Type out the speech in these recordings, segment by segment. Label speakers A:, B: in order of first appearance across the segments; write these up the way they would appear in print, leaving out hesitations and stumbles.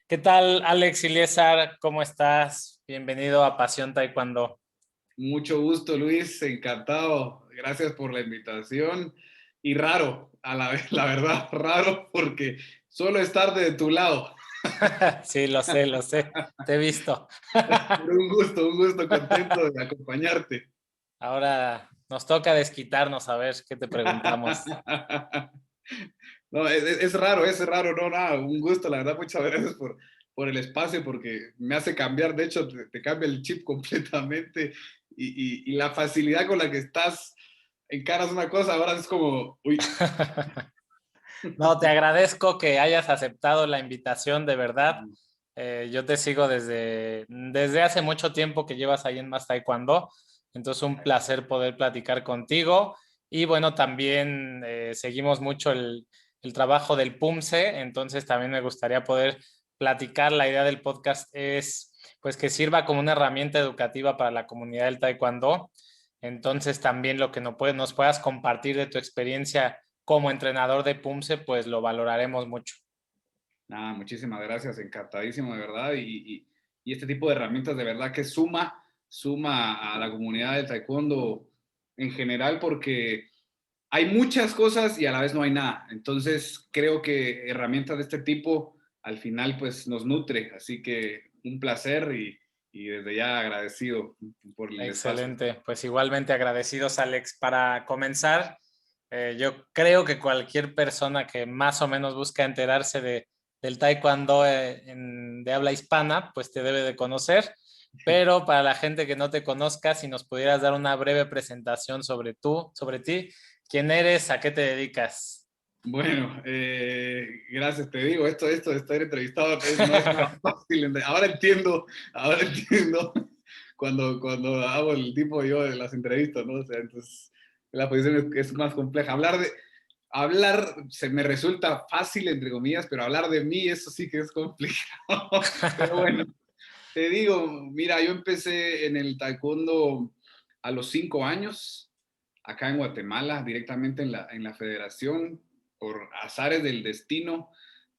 A: ¿Qué tal, Alex Iliesar? ¿Cómo estás? Bienvenido a Pasión Taekwondo.
B: Mucho gusto, Luis, encantado. Gracias por la invitación. Y raro, a la vez, la verdad, raro porque solo estar de tu lado.
A: Sí, lo sé, te he visto.
B: Pero un gusto, contento de acompañarte.
A: Ahora nos toca desquitarnos a ver qué te preguntamos.
B: No, es raro, no, nada, un gusto, la verdad, muchas gracias por el espacio, porque me hace cambiar, de hecho, te cambia el chip completamente y la facilidad con la que estás, encaras una cosa, ahora es como, uy.
A: No, te agradezco que hayas aceptado la invitación, de verdad. Yo te sigo desde hace mucho tiempo que llevas ahí en Más Taekwondo, entonces un placer poder platicar contigo. Y bueno, también seguimos mucho el trabajo del PUMSE, entonces también me gustaría poder platicar. La idea del podcast es pues que sirva como una herramienta educativa para la comunidad del Taekwondo. Entonces también lo que nos puedas compartir de tu experiencia como entrenador de PUMSE, pues lo valoraremos mucho.
B: Nada, muchísimas gracias, encantadísimo de verdad. Y este tipo de herramientas de verdad que suma a la comunidad del taekwondo en general porque hay muchas cosas y a la vez no hay nada. Entonces creo que herramientas de este tipo al final pues nos nutre. Así que un placer y desde ya agradecido por el espacio.
A: Excelente, pues igualmente agradecidos, Alex. Para comenzar, yo creo que cualquier persona que más o menos busca enterarse del taekwondo de habla hispana, pues te debe de conocer. Pero para la gente que no te conozca, si nos pudieras dar una breve presentación sobre ti, quién eres, a qué te dedicas.
B: Bueno, gracias, te digo, esto de estar entrevistado no es tan fácil. Ahora entiendo cuando hago el tipo yo de las entrevistas, ¿no? O sea, entonces la posición es más compleja. Hablar se me resulta fácil, entre comillas, pero hablar de mí, eso sí que es complicado. Pero bueno, te digo, mira, yo empecé en el taekwondo a los 5 años, acá en Guatemala, directamente en la federación, por azares del destino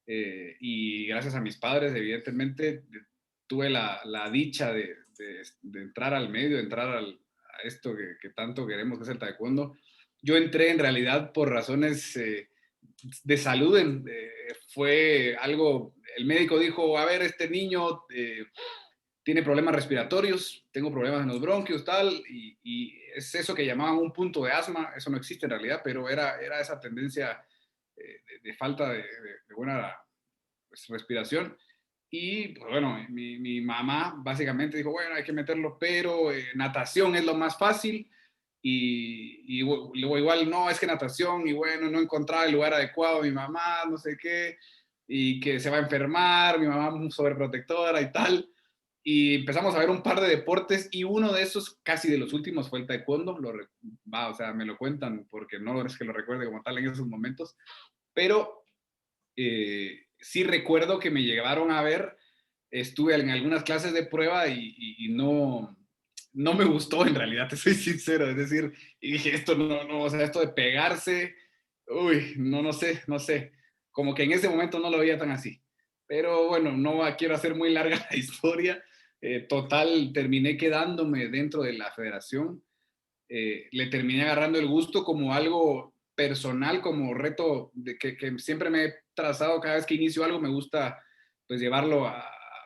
B: y gracias a mis padres, evidentemente, tuve la dicha de entrar al medio, de entrar a esto que tanto queremos, que es el taekwondo. Yo entré en realidad por razones de salud, fue algo, el médico dijo, a ver, este niño tiene problemas respiratorios, tengo problemas en los bronquios, tal, y es eso que llamaban un punto de asma, eso no existe en realidad, pero era esa tendencia de falta de buena pues, respiración. Y pues, bueno, mi mamá básicamente dijo, bueno, hay que meterlo, pero natación es lo más fácil. Y luego igual, no, es que natación, y bueno, no encontraba el lugar adecuado, mi mamá, no sé qué, y que se va a enfermar, mi mamá muy sobreprotectora y tal. Y empezamos a ver un par de deportes y uno de esos, casi de los últimos, fue el taekwondo. O sea, me lo cuentan porque no es que lo recuerde como tal en esos momentos, pero sí recuerdo que me llevaron a ver, estuve en algunas clases de prueba y no me gustó en realidad, te soy sincero, es decir, y dije, esto no, o sea, esto de pegarse, uy, no sé, como que en ese momento no lo veía tan así. Pero bueno, no quiero hacer muy larga la historia. Total, terminé quedándome dentro de la federación. Le terminé agarrando el gusto como algo personal, como reto que siempre me he trazado cada vez que inicio algo, me gusta pues llevarlo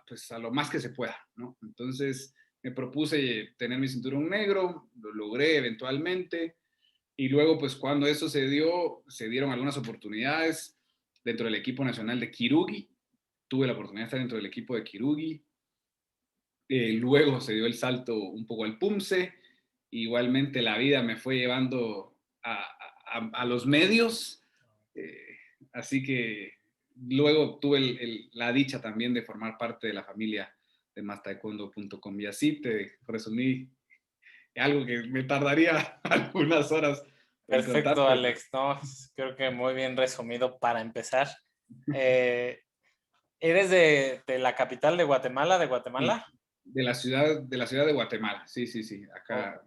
B: pues, a lo más que se pueda, ¿no? Entonces me propuse tener mi cinturón negro, lo logré eventualmente, y luego pues cuando eso se dio, se dieron algunas oportunidades dentro del equipo nacional de Kirugi, tuve la oportunidad de estar dentro del equipo de Kirugi, luego se dio el salto un poco al PUMSE. Igualmente la vida me fue llevando a los medios. eh, Así que luego tuve la dicha también de formar parte de la familia de mastaekwondo.com. Y así te resumí algo que me tardaría algunas horas en contar,
A: Perfecto,
B: pero
A: Alex. No, creo que muy bien resumido para empezar. Eh, ¿Eres de la capital de Guatemala, de
B: sí,
A: Guatemala?
B: de la ciudad de Guatemala. Sí, sí, sí.
A: Oh,
B: Acá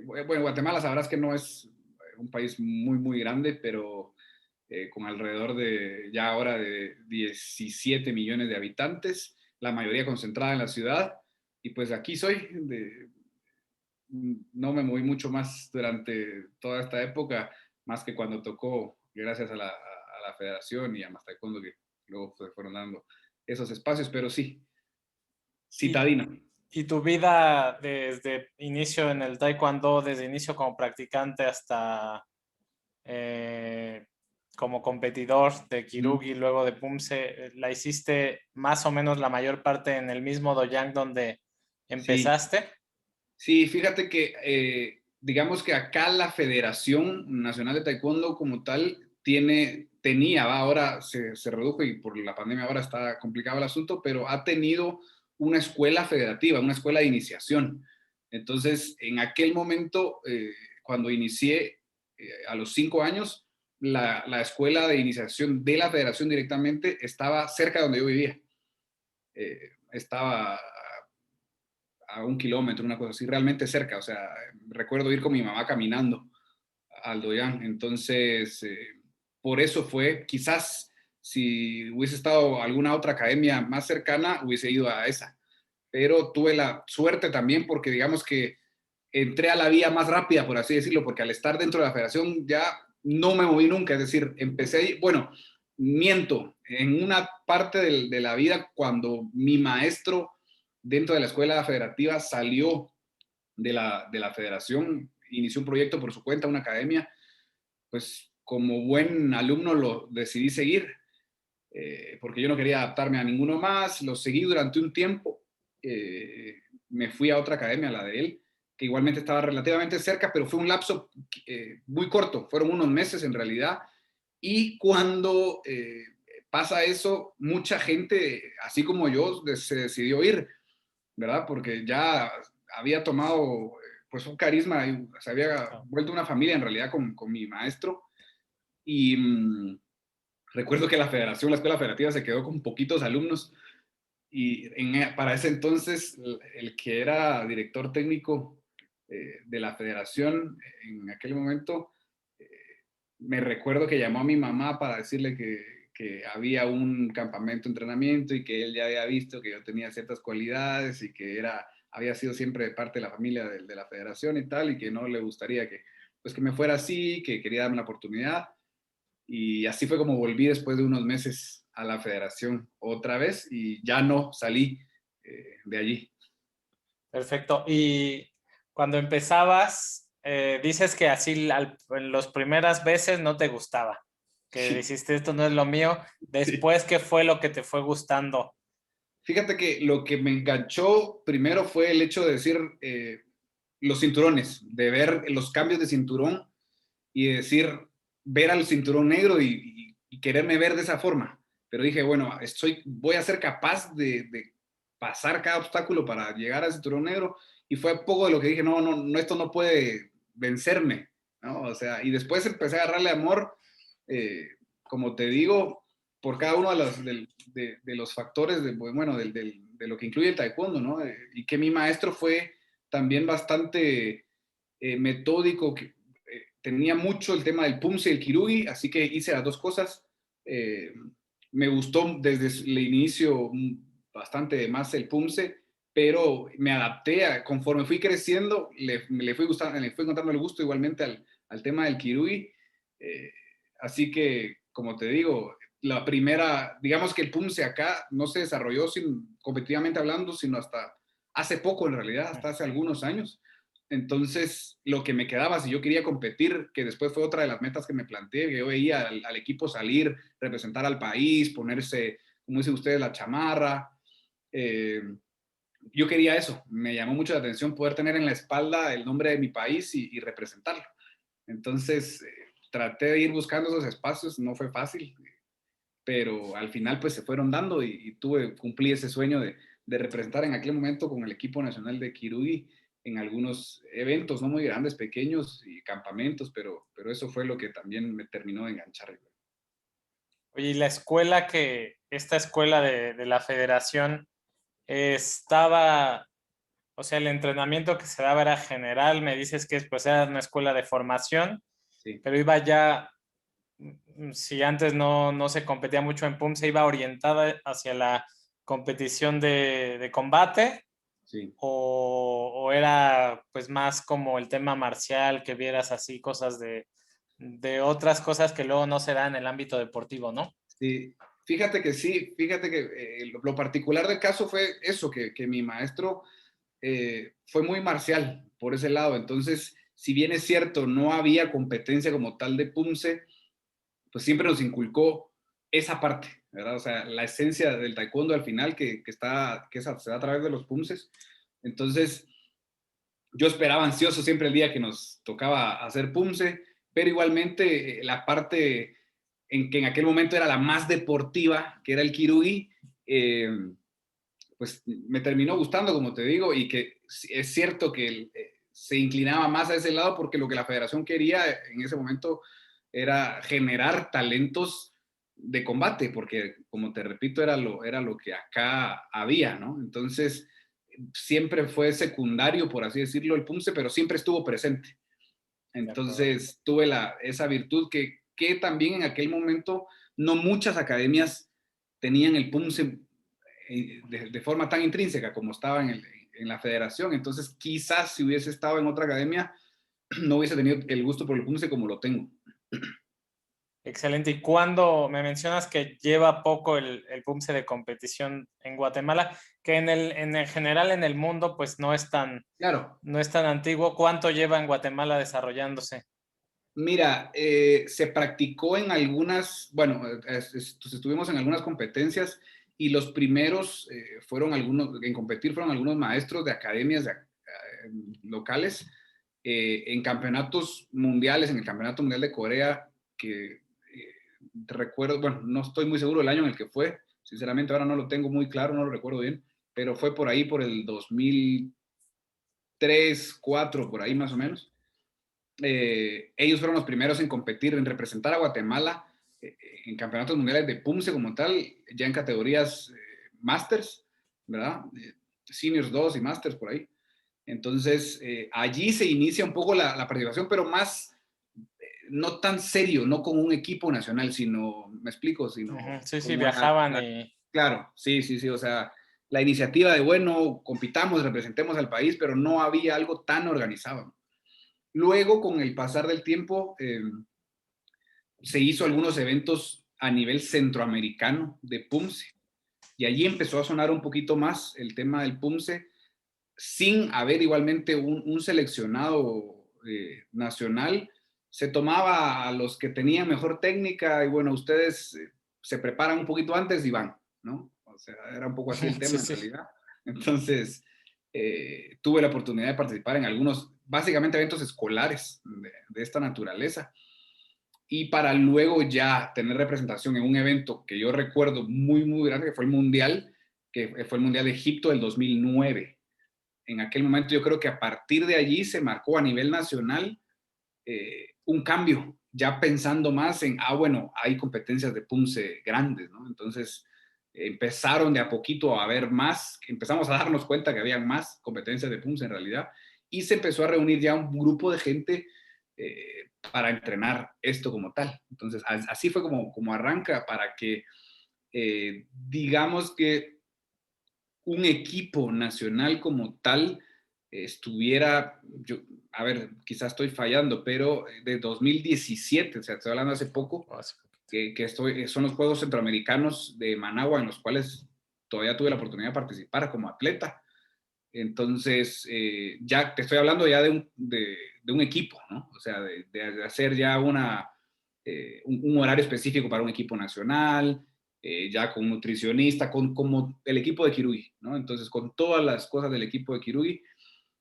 B: bueno, Guatemala sabrás que no es un país muy, muy grande, pero con alrededor de ya ahora de 17 millones de habitantes, la mayoría concentrada en la ciudad. Y pues aquí soy, no me moví mucho más durante toda esta época, más que cuando tocó, gracias a la federación y a Más Taekwondo, que luego se fueron dando esos espacios, pero sí,
A: Y,
B: citadino.
A: y tu vida desde inicio en el taekwondo, desde inicio como practicante hasta eh, como competidor de Kirugi, luego de Pumse, ¿la hiciste más o menos la mayor parte en el mismo doyang donde
B: Sí,
A: empezaste?
B: sí, fíjate que digamos que acá la Federación Nacional de Taekwondo como tal tenía, ahora se redujo y por la pandemia ahora está complicado el asunto, pero ha tenido una escuela federativa, una escuela de iniciación. Entonces, en aquel momento, cuando inicié a los 5 años, la escuela de iniciación de la federación directamente estaba cerca de donde yo vivía. Estaba a 1 kilómetro, una cosa así, realmente cerca. O sea, recuerdo ir con mi mamá caminando al Doyán. Entonces, por eso fue, quizás si hubiese estado alguna otra academia más cercana, hubiese ido a esa. Pero tuve la suerte también porque digamos que entré a la vía más rápida, por así decirlo, porque al estar dentro de la federación ya no me moví nunca. Es decir, empecé, bueno, miento, en una parte de la vida cuando mi maestro dentro de la escuela federativa salió de la federación, inició un proyecto por su cuenta, una academia, pues como buen alumno lo decidí seguir, porque yo no quería adaptarme a ninguno más, lo seguí durante un tiempo, me fui a otra academia, la de él, que igualmente estaba relativamente cerca, pero fue un lapso muy corto, fueron unos meses en realidad, y cuando pasa eso, mucha gente, así como yo, se decidió ir, ¿verdad? Porque ya había tomado pues un carisma y se había vuelto una familia en realidad con mi maestro. Y recuerdo que la escuela federativa se quedó con poquitos alumnos y para ese entonces el que era director técnico de la federación en aquel momento, eh, me recuerdo que llamó a mi mamá para decirle que había un campamento de entrenamiento y que él ya había visto que yo tenía ciertas cualidades y que había sido siempre parte de la familia de la federación y tal, y que no le gustaría pues que me fuera así, que quería darme la oportunidad. Y así fue como volví después de unos meses a la federación otra vez y ya no salí de allí.
A: Perfecto. Y cuando empezabas, dices que así en las primeras veces no te gustaba, que
B: Sí,
A: dijiste esto no es lo mío.
B: sí.
A: Después, ¿qué fue lo que te fue gustando?
B: Fíjate que lo que me enganchó primero fue el hecho de decir los cinturones, de ver los cambios de cinturón y de decir, ver al cinturón negro y quererme ver de esa forma. Pero dije, bueno, voy a ser capaz de pasar cada obstáculo para llegar al cinturón negro. Y fue poco de lo que dije, no, no, no, esto no puede vencerme, ¿no? O sea, y después empecé a agarrarle amor, eh, como te digo, por cada uno de los factores, bueno, de lo que incluye el taekwondo, ¿no? Y que mi maestro fue también bastante metódico, que tenía mucho el tema del Pumse y el Kirugi, así que hice las dos cosas. Eh, Me gustó desde el inicio bastante más el Pumse, pero me adapté, conforme fui creciendo, le fui gustando, le fui encontrando el gusto igualmente al tema del Kirugi. Eh, Así que, como te digo, la primera, digamos que el Pumse acá no se desarrolló competitivamente hablando, sino hasta hace poco en realidad, hasta hace algunos años. Entonces, lo que me quedaba, si yo quería competir, que después fue otra de las metas que me planteé, que yo veía al equipo salir, representar al país, ponerse, como dicen ustedes, la chamarra. eh, yo quería eso, me llamó mucho la atención poder tener en la espalda el nombre de mi país y representarlo. Entonces, traté de ir buscando esos espacios, no fue fácil, pero al final pues se fueron dando y cumplí ese sueño de representar en aquel momento con el equipo nacional de Kirugi en algunos eventos, no muy grandes, pequeños y campamentos, pero eso fue lo que también me terminó de enganchar.
A: Oye, y la escuela esta escuela de la federación estaba, o sea, el entrenamiento que se daba era general, me dices que pues era una escuela de formación,
B: Sí.
A: pero iba ya si antes no se competía mucho en PUM, se iba orientada hacia la competición de combate,
B: Sí.
A: o era pues más como el tema marcial, que vieras así cosas de otras cosas que luego no se dan en el ámbito deportivo, ¿no?
B: Sí, fíjate que sí, fíjate que lo particular del caso fue eso, que mi maestro fue muy marcial por ese lado. Entonces, si bien es cierto, no había competencia como tal de Pumse, pues siempre nos inculcó esa parte, ¿verdad? O sea, la esencia del taekwondo al final se da a través de los Pumses. Entonces, yo esperaba ansioso siempre el día que nos tocaba hacer Pumse, pero igualmente la parte en que en aquel momento era la más deportiva, que era el Kirugi, pues me terminó gustando, como te digo, y que es cierto que se inclinaba más a ese lado porque lo que la federación quería en ese momento era generar talentos de combate, porque como te repito, era lo que acá había, ¿no? Entonces, siempre fue secundario, por así decirlo, el PUMSE, pero siempre estuvo presente.
A: De acuerdo.
B: Entonces, tuve esa virtud que también en aquel momento no muchas academias tenían el PUMSE de forma tan intrínseca como estaba en la federación. Entonces, quizás si hubiese estado en otra academia, no hubiese tenido el gusto por el PUMSE como lo tengo.
A: Excelente. ¿Y cuándo me mencionas que lleva poco el PUMSE de competición en Guatemala, que en el general en el mundo pues
B: Claro,
A: no es tan antiguo? ¿Cuánto lleva en Guatemala desarrollándose?
B: mira, se practicó en algunas, bueno, estuvimos en algunas competencias y los primeros en competir fueron algunos maestros de academias locales en campeonatos mundiales, en el Campeonato Mundial de Corea, que recuerdo, bueno, no estoy muy seguro del año en el que fue, sinceramente ahora no lo tengo muy claro, no lo recuerdo bien, pero fue por ahí, por el 2003, 2004, por ahí más o menos. Ellos fueron los primeros en competir, en representar a Guatemala en campeonatos mundiales de PUMSE como tal, ya en categorías Masters, ¿verdad? Seniors 2 y Masters por ahí. Entonces, allí se inicia un poco la participación, pero más, no tan serio, no con un equipo nacional, sino, me explico,
A: Ujú.
B: sino
A: Sí, sí,
B: como
A: viajaban y...
B: claro, sí, sí, sí, o sea, la iniciativa de, bueno, compitamos, representemos al país, pero no había algo tan organizado. Luego, con el pasar del tiempo, se hizo algunos eventos a nivel centroamericano de PUMSE y allí empezó a sonar un poquito más el tema del PUMSE sin haber igualmente un seleccionado nacional. Se tomaba a los que tenían mejor técnica y bueno, ustedes se preparan un poquito antes y van, ¿no? O sea, era un poco así el
A: Sí,
B: tema en
A: sí.
B: realidad. Entonces, tuve la oportunidad de participar en algunos, básicamente eventos escolares de esta naturaleza y para luego ya tener representación en un evento que yo recuerdo muy, muy grande, que fue el Mundial, que fue el Mundial de Egipto del 2009. En aquel momento yo creo que a partir de allí se marcó a nivel nacional un cambio, ya pensando más en, bueno, hay competencias de PUMSE grandes, ¿no? Entonces empezaron de a poquito a haber más, empezamos a darnos cuenta que había más competencias de PUMSE en realidad, y se empezó a reunir ya un grupo de gente para entrenar esto como tal. Entonces, así fue como arranca para que, digamos que un equipo nacional como tal estuviera, a ver, quizás estoy fallando, pero de 2017, o sea, estoy hablando hace poco, son los Juegos Centroamericanos de Managua, en los cuales todavía tuve la oportunidad de participar como atleta. Entonces, ya te estoy hablando ya de un equipo, ¿no? O sea, de hacer ya un horario específico para un equipo nacional, ya con un nutricionista, como el equipo de Kirugi, ¿no? Entonces, con todas las cosas del equipo de Kirugi,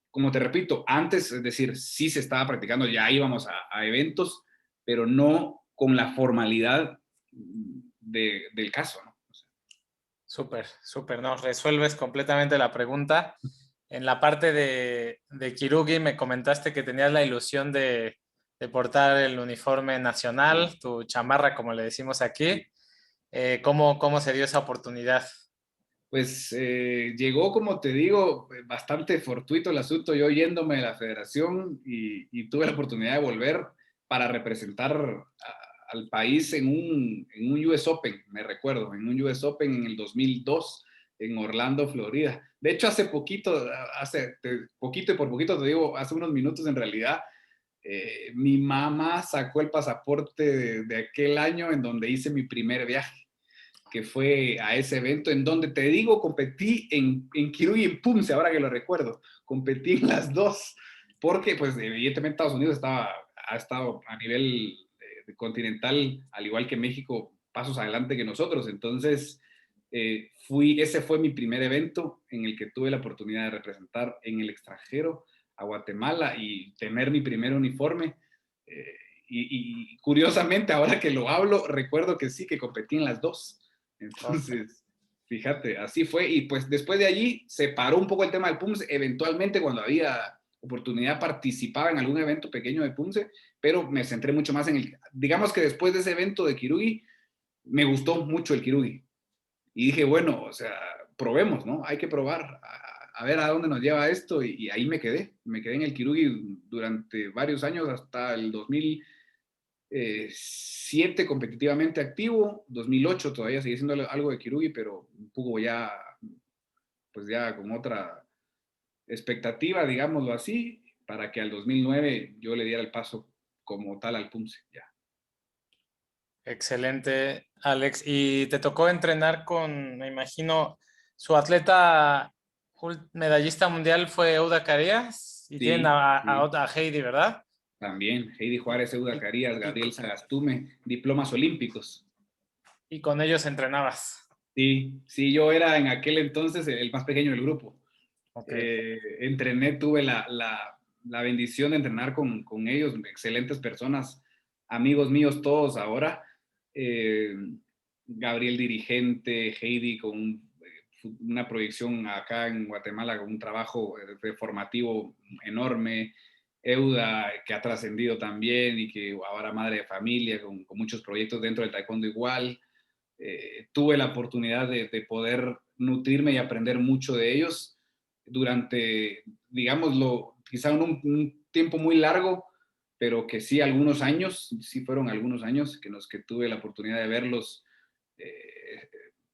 B: como te repito, antes, es decir, sí se estaba practicando, ya íbamos a eventos, pero no con la formalidad del caso, ¿no? O sea,
A: Súper, súper, no, resuelves completamente la pregunta. En la parte de Kirugi me comentaste que tenías la ilusión de portar el uniforme
B: sí,
A: nacional, tu chamarra, como le decimos aquí.
B: sí.
A: ¿Cómo se dio esa oportunidad?
B: Pues llegó, como te digo, bastante fortuito el asunto, yo yéndome de la federación y tuve la oportunidad de volver para representar al país en un US Open, me recuerdo, en un US Open en el 2002 en Orlando, Florida. De hecho, hace poquito y por poquito te digo, hace unos minutos en realidad, mi mamá sacó el pasaporte de aquel año en donde hice mi primer viaje, que fue a ese evento en donde, te digo, competí en Kirui y en Pumse, ahora que lo recuerdo. Competí en las dos, porque pues evidentemente Estados Unidos ha estado a nivel continental, al igual que México, pasos adelante que nosotros. Entonces, ese fue mi primer evento en el que tuve la oportunidad de representar en el extranjero a Guatemala y tener mi primer uniforme. Eh, y curiosamente, ahora que lo hablo, recuerdo que sí, que competí en las dos. Entonces, fíjate, así fue. Y pues después de allí se paró un poco el tema del PUMSE. Eventualmente, cuando había oportunidad, participaba en algún evento pequeño de PUMSE, pero me centré mucho más en el... Digamos que después de ese evento de Kirugi, me gustó mucho el Kirugi. Y dije, bueno, o sea, probemos, ¿no? Hay que probar, a ver a dónde nos lleva esto. Y ahí me quedé. Me quedé en el Kirugi durante varios años, hasta el 2007 competitivamente activo, 2008 todavía seguí siendo algo de Kirugi, pero un poco ya, pues ya con otra expectativa, digámoslo así, para que al 2009 yo le diera el paso como tal al PUMSE, ya.
A: Excelente, Alex. ¿Y te tocó entrenar con, me imagino, su atleta medallista mundial fue Euda Carías y tienen
B: Sí,
A: a Heidi, ¿verdad?
B: también Heidi Juárez, Euda
A: Y,
B: Carías,
A: y-
B: Gabriel Sagastume, diplomas olímpicos.
A: y con ellos entrenabas.
B: Sí, yo era en aquel entonces el más pequeño del grupo.
A: Ok.
B: Tuve la bendición de entrenar con ellos, excelentes personas, amigos míos todos ahora. Eh, Gabriel dirigente, Heidi con una proyección acá en Guatemala, con un trabajo formativo enorme, Euda que ha trascendido también y que ahora madre de familia, con muchos proyectos dentro del taekwondo igual. Tuve la oportunidad de poder nutrirme y aprender mucho de ellos durante, digámoslo, quizá un tiempo muy largo, pero que sí algunos años, sí fueron algunos años que los que tuve la oportunidad de verlos, eh,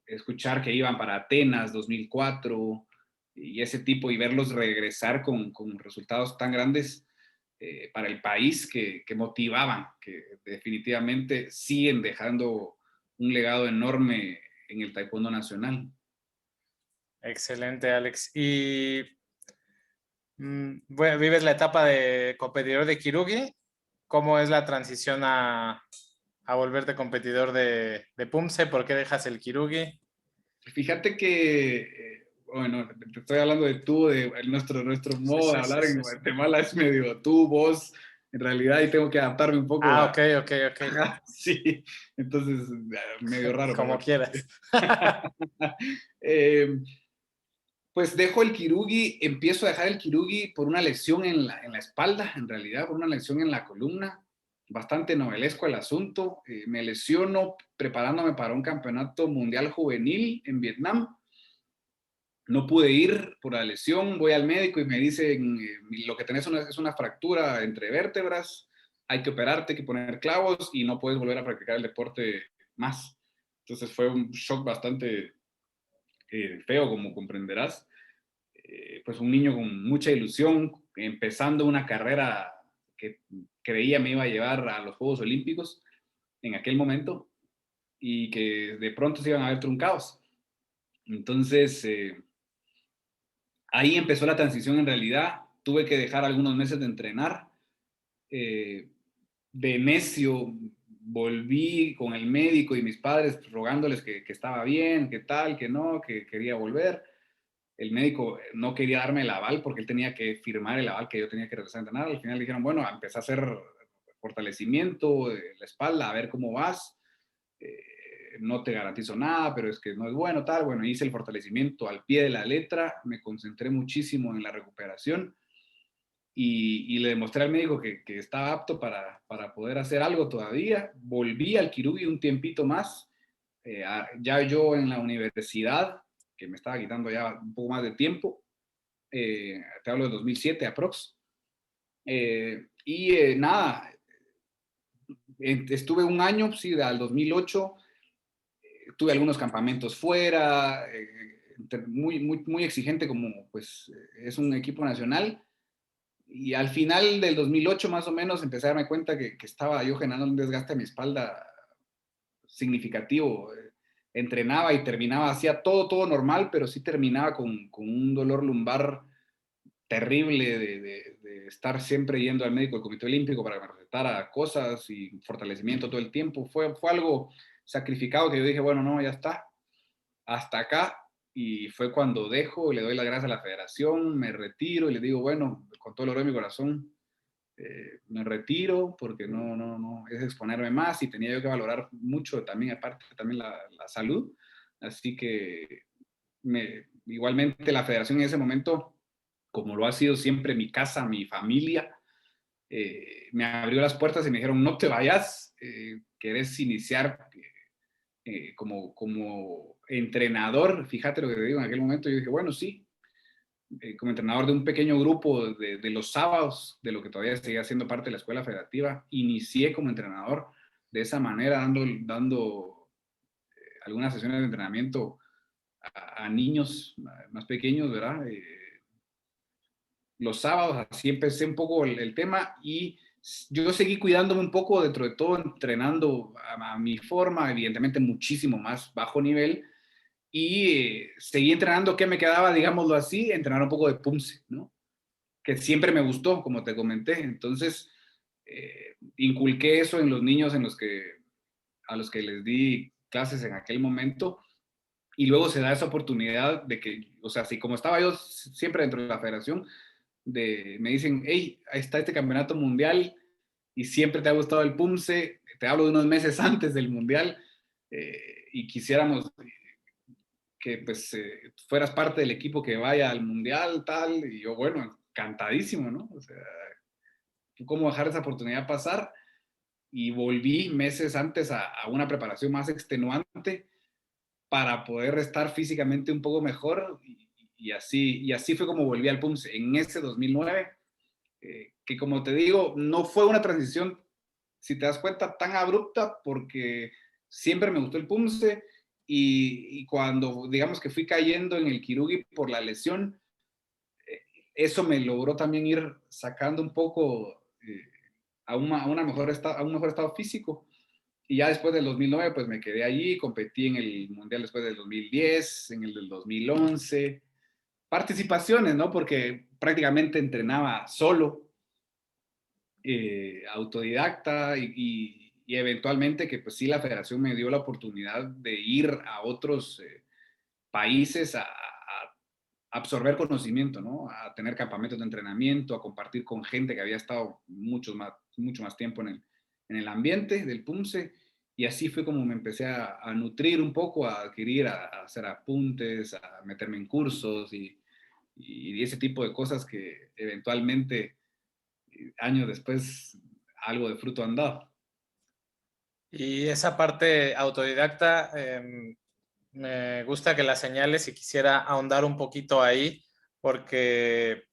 B: escuchar que iban para Atenas 2004 y ese tipo, y verlos regresar con resultados tan grandes para el país que motivaban, que definitivamente siguen dejando un legado enorme en el taekwondo nacional.
A: Excelente, Alex. Y bueno, vives la etapa de competidor de Kirugi. ¿Cómo es la transición a volverte competidor de Pumse? ¿Por qué dejas el Kirugi?
B: Fíjate que, bueno, te estoy hablando de tú, de nuestro
A: Sí,
B: modo de
A: sí, sí,
B: hablar en
A: sí, sí.
B: Guatemala es medio tú, vos, en realidad, y tengo que adaptarme un poco
A: Ah,
B: a...
A: ok, ok, ok.
B: Sí, entonces, medio raro,
A: Como
B: pero...
A: quieras.
B: eh, Pues dejo el Kirugi, empiezo a dejar el Kirugi por una lesión en la espalda, en realidad, por una lesión en la columna. Bastante novelesco el asunto. Me lesiono preparándome para un campeonato mundial juvenil en Vietnam. No pude ir por la lesión, voy al médico y me dicen, lo que tenés es una fractura entre vértebras, hay que operarte, hay que poner clavos y no puedes volver a practicar el deporte más. Entonces fue un shock bastante feo, como comprenderás. Pues un niño con mucha ilusión, empezando una carrera que creía me iba a llevar a los Juegos Olímpicos en aquel momento y que de pronto se iban a ver truncados. Entonces, ahí empezó la transición en realidad. Tuve que dejar algunos meses de entrenar. Eh, de necio volví con el médico y mis padres rogándoles que estaba bien, que tal, que no, que quería volver. El médico no quería darme el aval porque él tenía que firmar el aval que yo tenía que regresar a entrenar. Al final dijeron, bueno, empecé a hacer fortalecimiento de la espalda, a ver cómo vas. No te garantizo nada, pero es que no es bueno, tal. Bueno, hice el fortalecimiento al pie de la letra, me concentré muchísimo en la recuperación y le demostré al médico que estaba apto para poder hacer algo todavía. Volví al Kirugi un tiempito más, ya yo en la universidad, que me estaba quitando ya un poco más de tiempo, te hablo de 2007 aprox. Nada, Estuve un año, sí, al 2008. Tuve algunos campamentos fuera, muy exigente como pues es un equipo nacional. Y al final del 2008 más o menos empecé a darme cuenta que estaba yo generando un desgaste a mi espalda significativo. Entrenaba y terminaba, hacía todo normal, pero sí terminaba con un dolor lumbar terrible de estar siempre yendo al médico del Comité Olímpico para que me recetara cosas y fortalecimiento todo el tiempo. Fue algo sacrificado que yo dije, bueno, no, ya está, hasta acá. Y fue cuando dejo, le doy las gracias a la federación, me retiro y le digo, bueno, con todo el dolor de mi corazón, me retiro porque no, es exponerme más y tenía yo que valorar mucho también, aparte también la salud. Así que igualmente la federación en ese momento, como lo ha sido siempre mi casa, mi familia, me abrió las puertas y me dijeron, no te vayas, querés iniciar como entrenador. Fíjate lo que te digo en aquel momento. Yo dije, bueno, sí, como entrenador de un pequeño grupo de los sábados, de lo que todavía seguía siendo parte de la escuela federativa, inicié como entrenador de esa manera, dando algunas sesiones de entrenamiento a niños más pequeños, ¿verdad? Los sábados, así empecé un poco el tema y yo seguí cuidándome un poco dentro de todo, entrenando a mi forma, evidentemente muchísimo más bajo nivel, y seguí entrenando. ¿Qué me quedaba, digámoslo así? Entrenar un poco de PUMSE, ¿no? Que siempre me gustó, como te comenté. Entonces, inculqué eso en los niños a los que les di clases en aquel momento, y luego se da esa oportunidad de que, o sea, si como estaba yo siempre dentro de la federación, me dicen, hey, ahí está este campeonato mundial y siempre te ha gustado el PUMSE, te hablo de unos meses antes del mundial, y quisiéramos que pues fueras parte del equipo que vaya al mundial, tal, y yo, bueno, encantadísimo, ¿no? O sea, ¿cómo dejar esa oportunidad pasar? Y volví meses antes a una preparación más extenuante para poder estar físicamente un poco mejor, y así fue como volví al PUMSE en ese 2009, que como te digo, no fue una transición, si te das cuenta, tan abrupta, porque siempre me gustó el PUMSE, y cuando digamos que fui cayendo en el Kirugi por la lesión, eh, eso me logró también ir sacando un poco a un mejor estado físico. Y ya después del 2009, pues me quedé allí, competí en el Mundial después del 2010, en el del 2011. Participaciones, ¿no? Porque prácticamente entrenaba solo, autodidacta, y eventualmente que pues sí, la federación me dio la oportunidad de ir a otros países a absorber conocimiento, ¿no? A tener campamentos de entrenamiento, a compartir con gente que había estado mucho más tiempo en el ambiente del PUMSE, y así fue como me empecé a nutrir un poco, a adquirir, a hacer apuntes, a meterme en cursos y ese tipo de cosas que eventualmente, años después, algo de fruto han dado.
A: Y esa parte autodidacta, me gusta que la señales y quisiera ahondar un poquito ahí, porque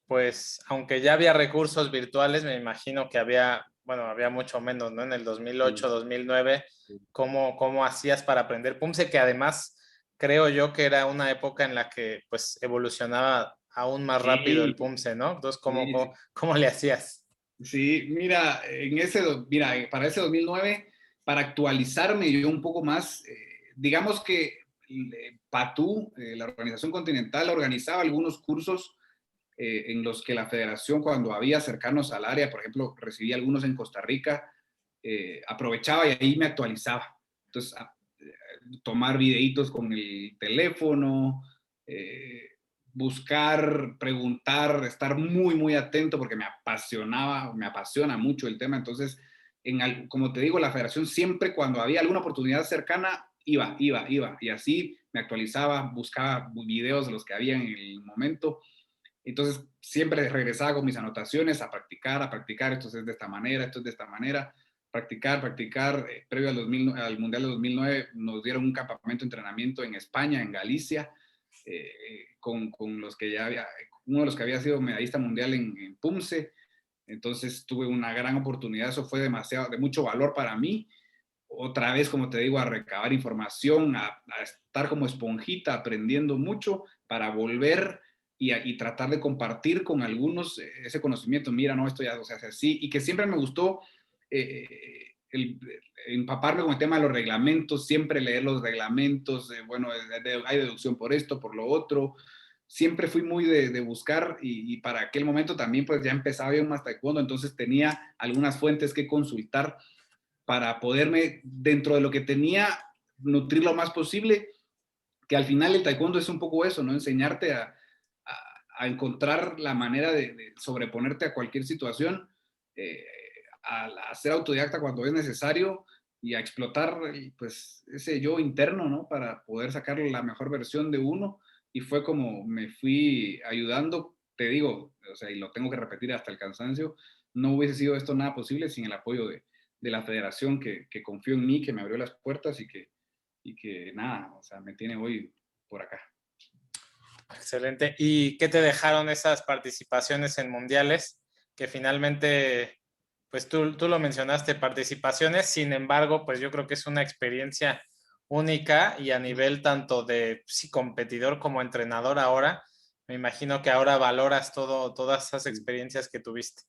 A: pues aunque ya había recursos virtuales, me imagino que había, bueno, había mucho menos, ¿no? En el 2008,
B: Sí,
A: 2009, ¿cómo hacías para aprender PUMSE? Que además creo yo que era una época en la que pues evolucionaba aún más rápido el
B: sí,
A: PUMSE, ¿no? Entonces,
B: sí.
A: ¿cómo le hacías?
B: Sí, mira, para ese 2009, para actualizarme yo un poco más, digamos que PATU, la Organización Continental, organizaba algunos cursos en los que la federación, cuando había cercanos al área, por ejemplo, recibía algunos en Costa Rica, aprovechaba y ahí me actualizaba. Entonces, tomar videitos con el teléfono, buscar, preguntar, estar muy atento porque me apasiona mucho el tema. Entonces, como te digo, la federación siempre cuando había alguna oportunidad cercana, iba. Y así me actualizaba, buscaba videos de los que había en el momento. Entonces, siempre regresaba con mis anotaciones a practicar, esto es de esta manera, esto es de esta manera, practicar. Previo al Mundial de 2009 nos dieron un campamento de entrenamiento en España, en Galicia, con los que ya había, uno de los que había sido medallista mundial en PUMSE. Entonces tuve una gran oportunidad, eso fue de mucho valor para mí. Otra vez, como te digo, a recabar información, a estar como esponjita aprendiendo mucho para volver y tratar de compartir con algunos ese conocimiento. Mira, no, esto ya se hace así. Y que siempre me gustó el empaparme con el tema de los reglamentos, siempre leer los reglamentos, bueno, hay deducción por esto, por lo otro. Siempre fui muy de buscar y para aquel momento también pues ya empezaba yo más taekwondo, entonces tenía algunas fuentes que consultar para poderme, dentro de lo que tenía, nutrir lo más posible, que al final el taekwondo es un poco eso, ¿no? Enseñarte a encontrar la manera de sobreponerte a cualquier situación, eh, a ser autodidacta cuando es necesario y a explotar, pues, ese yo interno, ¿no? Para poder sacar la mejor versión de uno. Y fue como me fui ayudando, te digo, o sea, y lo tengo que repetir hasta el cansancio, no hubiese sido esto nada posible sin el apoyo de la federación que confió en mí, que me abrió las puertas y que nada, o sea, me tiene hoy por acá.
A: Excelente. ¿Y qué te dejaron esas participaciones en mundiales? Que finalmente, pues tú lo mencionaste, participaciones, sin embargo, pues yo creo que es una experiencia única y a nivel tanto de sí, competidor como entrenador ahora, me imagino que ahora valoras todas esas experiencias que tuviste.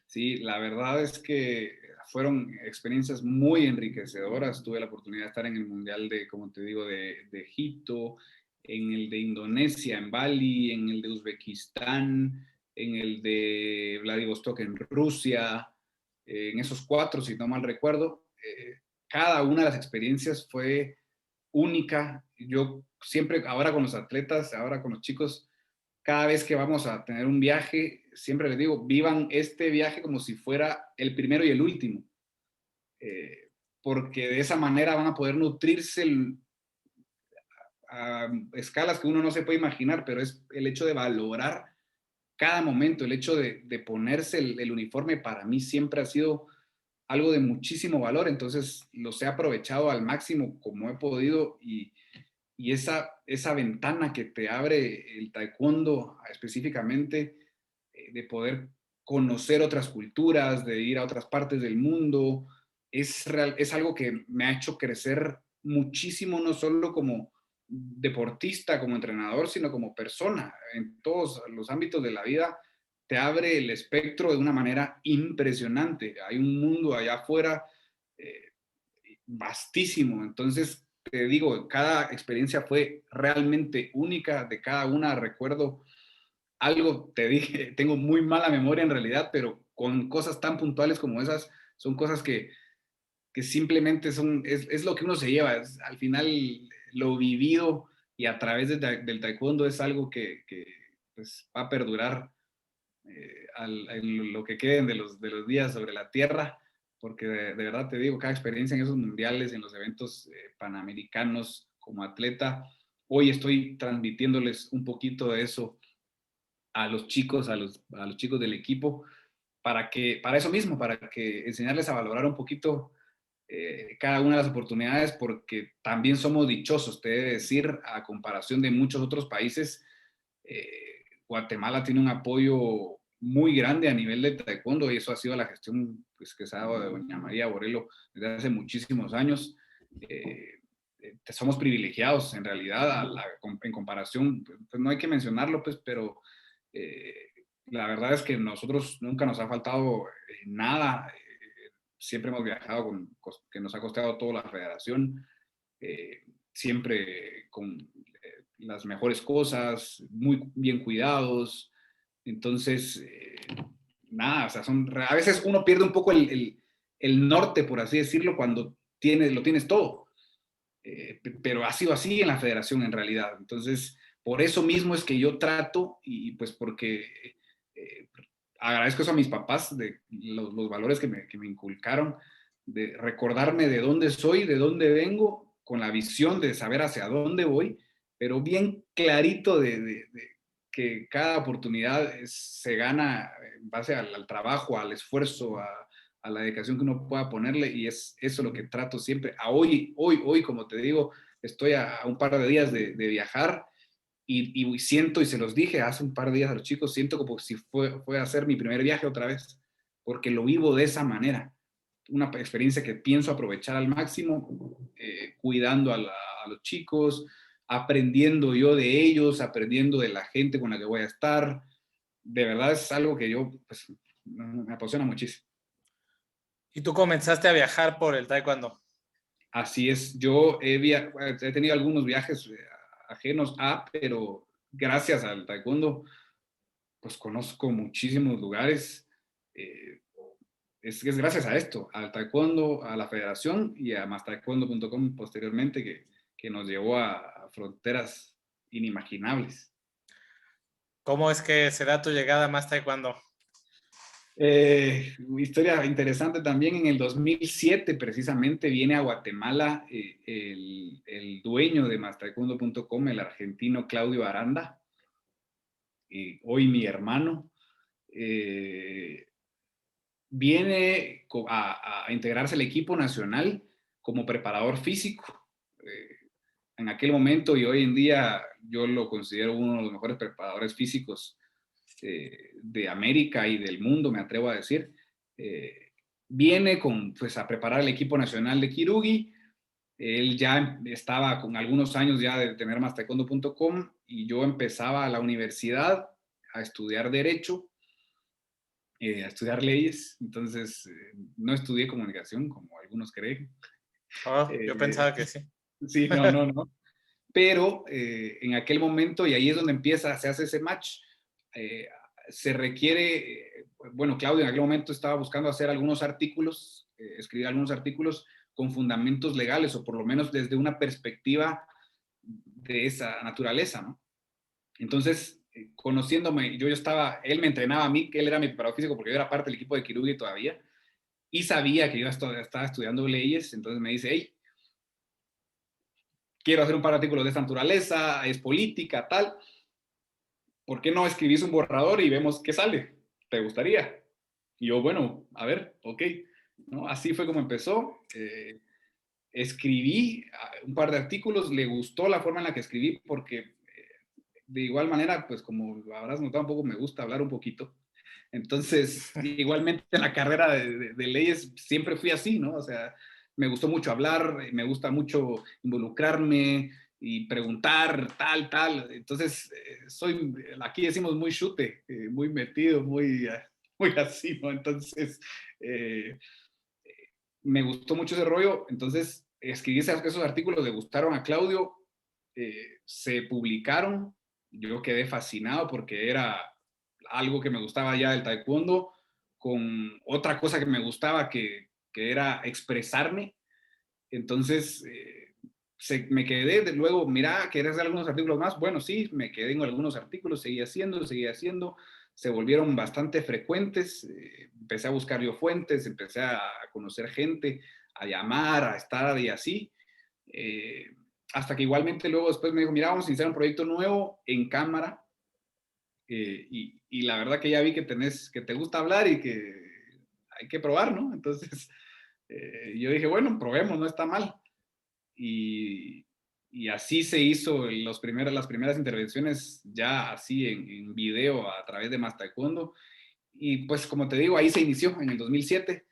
B: Sí, la verdad es que fueron experiencias muy enriquecedoras. Tuve la oportunidad de estar en el Mundial de, como te digo, de Egipto, en el de Indonesia, en Bali, en el de Uzbekistán, en el de Vladivostok, en Rusia, en esos cuatro, si no mal recuerdo. Cada una de las experiencias fue única. Yo siempre, ahora con los atletas, ahora con los chicos, cada vez que vamos a tener un viaje, siempre les digo, vivan este viaje como si fuera el primero y el último, porque de esa manera van a poder nutrirse a escalas que uno no se puede imaginar, pero es el hecho de valorar cada momento, el hecho de ponerse el uniforme para mí siempre ha sido algo de muchísimo valor, entonces los he aprovechado al máximo como he podido y esa ventana que te abre el taekwondo específicamente, de poder conocer otras culturas, de ir a otras partes del mundo, es algo que me ha hecho crecer muchísimo, no solo como deportista, como entrenador, sino como persona. En todos los ámbitos de la vida te abre el espectro de una manera impresionante. Hay un mundo allá afuera eh, vastísimo. Entonces, te digo, cada experiencia fue realmente única, de cada una recuerdo algo, te dije, tengo muy mala memoria en realidad, pero con cosas tan puntuales como esas, son cosas que simplemente es lo que uno se lleva, al final lo vivido y a través del taekwondo es algo que pues, va a perdurar en lo que queden de los días sobre la tierra, porque de verdad te digo, cada experiencia en esos mundiales, en los eventos panamericanos como atleta, hoy estoy transmitiéndoles un poquito de eso a los chicos, a los chicos del equipo, para eso mismo, para que enseñarles a valorar un poquito cada una de las oportunidades, porque también somos dichosos, te he de decir, a comparación de muchos otros países, Guatemala tiene un apoyo muy grande a nivel de taekwondo y eso ha sido la gestión pues, que se ha dado de doña María Borelo desde hace muchísimos años. Somos privilegiados en realidad en comparación, pues no hay que mencionarlo, pues, pero eh, la verdad es que nosotros nunca nos ha faltado nada. Siempre hemos viajado que nos ha costado toda la federación, siempre con las mejores cosas, muy bien cuidados. Entonces, nada, o sea, a veces uno pierde un poco el norte, por así decirlo, cuando lo tienes todo. Pero ha sido así en la federación en realidad. Entonces, por eso mismo es que yo trato y pues porque eh, agradezco eso a mis papás, de los valores que me inculcaron, de recordarme de dónde soy, de dónde vengo, con la visión de saber hacia dónde voy, pero bien clarito de que cada oportunidad se gana en base al trabajo, al esfuerzo, a la dedicación que uno pueda ponerle y es eso lo que trato siempre. Hoy, como te digo, estoy a un par de días de viajar y siento, y se los dije hace un par de días a los chicos, siento como si fue a hacer mi primer viaje otra vez. porque lo vivo de esa manera. Una experiencia que pienso aprovechar al máximo, cuidando a los chicos, aprendiendo yo de ellos, aprendiendo de la gente con la que voy a estar. De verdad es algo que yo, pues, me apasiona muchísimo.
A: ¿Y tú comenzaste a viajar por el taekwondo?
B: Así es, yo he tenido algunos viajes ajenos pero gracias al taekwondo, pues conozco muchísimos lugares. Eh, es gracias a esto, al taekwondo, a la federación y a mastaekwondo.com posteriormente que nos llevó a fronteras inimaginables.
A: ¿Cómo es que se da tu llegada a más taekwondo?
B: Historia interesante también, en el 2007 precisamente viene a Guatemala el dueño de mastaekwondo.com, el argentino Claudio Aranda, hoy mi hermano, viene a integrarse al equipo nacional como preparador físico. En aquel momento y hoy en día yo lo considero uno de los mejores preparadores físicos de América y del mundo, me atrevo a decir. Viene pues, a preparar el equipo nacional de Kirugi. Él ya estaba con algunos años ya de tener mastaekwondo.com y yo empezaba a la universidad a estudiar Derecho, a estudiar leyes. Entonces, no estudié comunicación, como algunos creen.
A: Oh, yo pensaba que sí.
B: Sí, no. Pero en aquel momento, y ahí es donde se hace ese match, eh, se requiere, bueno, Claudio en aquel momento estaba buscando hacer algunos artículos, escribir algunos artículos con fundamentos legales, o por lo menos desde una perspectiva de esa naturaleza, ¿no? Entonces, conociéndome, él me entrenaba a mí, que él era mi preparador físico porque yo era parte del equipo de Kirugi todavía, y sabía que yo estaba estudiando leyes, entonces me dice, hey, quiero hacer un par de artículos de esta naturaleza, es política, tal. ¿Por qué no escribís un borrador y vemos qué sale? ¿Te gustaría? Y yo, bueno, a ver, ok. ¿No? Así fue como empezó. Escribí un par de artículos, le gustó la forma en la que escribí porque de igual manera, pues como habrás notado un poco, me gusta hablar un poquito. Entonces, igualmente en la carrera de leyes siempre fui así, ¿no? O sea, me gustó mucho hablar, me gusta mucho involucrarme y preguntar, tal. Entonces, aquí decimos muy chute, muy metido, muy así, ¿no? Entonces, eh, me gustó mucho ese rollo. Entonces, escribí esos artículos, le gustaron a Claudio, se publicaron. Yo quedé fascinado porque era algo que me gustaba ya del taekwondo, con otra cosa que me gustaba que era expresarme. Entonces, me quedé, luego, mira, ¿querés hacer algunos artículos más? Bueno, sí, me quedé en algunos artículos, seguí haciendo, se volvieron bastante frecuentes, empecé a buscar yo fuentes, empecé a conocer gente, a llamar, a estar y así, eh, hasta que igualmente luego después me dijo, mira, vamos a iniciar un proyecto nuevo en cámara, y la verdad que ya vi que te gusta hablar y que hay que probar, ¿no? Entonces, yo dije, bueno, probemos, no está mal. Y, y así se hizo las primeras intervenciones ya así en video a través de Más Taekwondo. Y pues como te digo, ahí se inició en el 2007.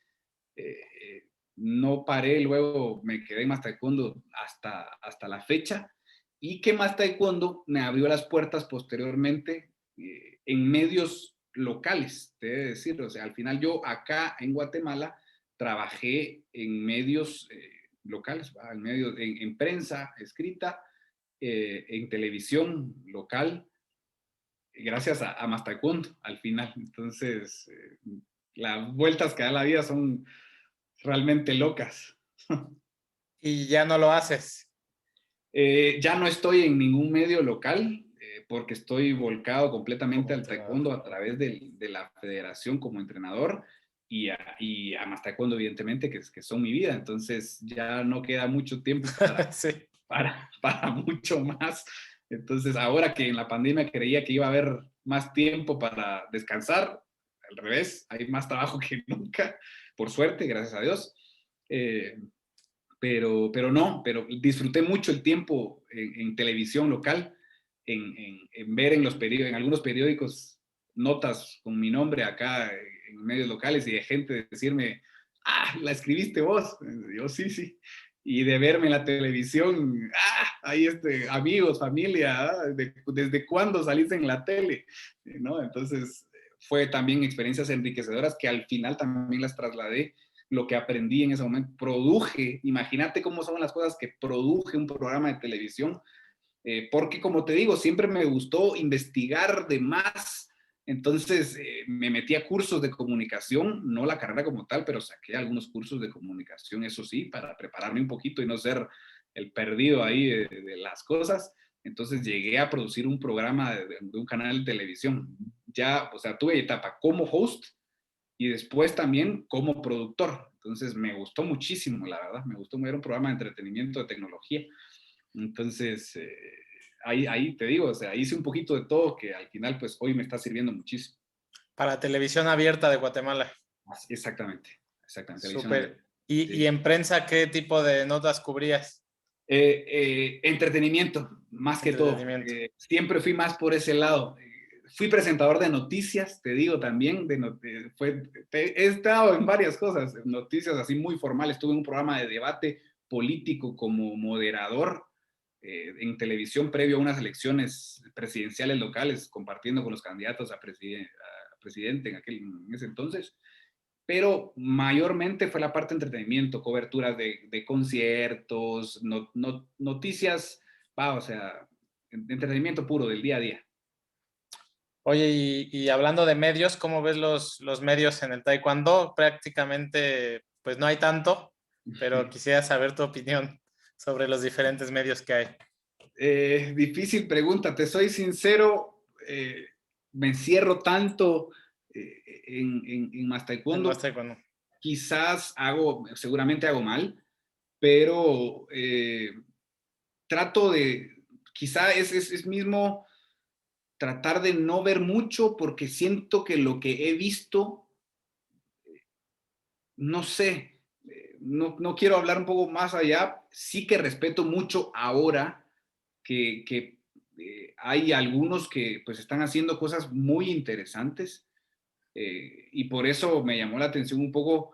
B: No paré, luego me quedé en Más Taekwondo hasta la fecha. Y que Más Taekwondo me abrió las puertas posteriormente en medios locales, te he de decir. O sea, al final yo acá en Guatemala trabajé en medios locales, en prensa escrita, en televisión local, gracias a Más Taekwondo al final. Entonces, las vueltas que da la vida son realmente locas.
A: ¿Y ya no lo haces?
B: Ya no estoy en ningún medio local porque estoy volcado completamente
A: Como
B: al
A: entrenador.
B: taekwondo a través de la federación como entrenador y a más taekwondo evidentemente que son mi vida. Entonces ya no queda mucho tiempo
A: Sí.
B: para mucho más. Entonces ahora que en la pandemia creía que iba a haber más tiempo para descansar, al revés, hay más trabajo que nunca, por suerte, gracias a Dios. Pero disfruté mucho el tiempo en televisión local, en ver en algunos periódicos notas con mi nombre acá en medios locales y de gente decirme, la escribiste vos. Yo sí. Y de verme en la televisión, ahí amigos, familia, ¿desde cuándo saliste en la tele? ¿No? Entonces, fue también experiencias enriquecedoras que al final también las trasladé. Lo que aprendí en ese momento, produje, imagínate cómo son las cosas que produje un programa de televisión, porque como te digo, siempre me gustó investigar de más. Entonces me metí a cursos de comunicación, no la carrera como tal, pero saqué algunos cursos de comunicación, eso sí, para prepararme un poquito y no ser el perdido ahí de las cosas. Entonces llegué a producir un programa de un canal de televisión. Ya, o sea, tuve etapa como host y después también como productor. Entonces me gustó muchísimo, la verdad, me gustó. Era un programa de entretenimiento de tecnología. Entonces, ahí te digo, o sea, hice un poquito de todo que al final, pues hoy me está sirviendo muchísimo.
A: Para Televisión Abierta de Guatemala.
B: Exactamente, televisión abierta.
A: Súper. ¿Y
B: Sí.
A: en prensa qué tipo de notas cubrías?
B: Entretenimiento, más que todo.
A: Entretenimiento.
B: Siempre fui más por ese lado. Fui presentador de noticias, te digo también. He estado en varias cosas, noticias así muy formales. Tuve un programa de debate político como moderador en televisión previo a unas elecciones presidenciales locales, compartiendo con los candidatos a presidente en ese entonces. Pero mayormente fue la parte de entretenimiento, coberturas de conciertos, noticias, o sea, entretenimiento puro del día a día.
A: Oye, y hablando de medios, ¿cómo ves los medios en el taekwondo? Prácticamente, pues no hay tanto, pero quisiera saber tu opinión sobre los diferentes medios que hay.
B: Difícil pregunta, te soy sincero, me encierro tanto en más
A: En más
B: taekwondo,
A: taekwondo.
B: quizás seguramente hago mal, pero trato quizá es mismo tratar de no ver mucho porque siento que lo que he visto, no sé, no quiero hablar un poco más allá, sí que respeto mucho ahora que hay algunos que pues están haciendo cosas muy interesantes y por eso me llamó la atención un poco,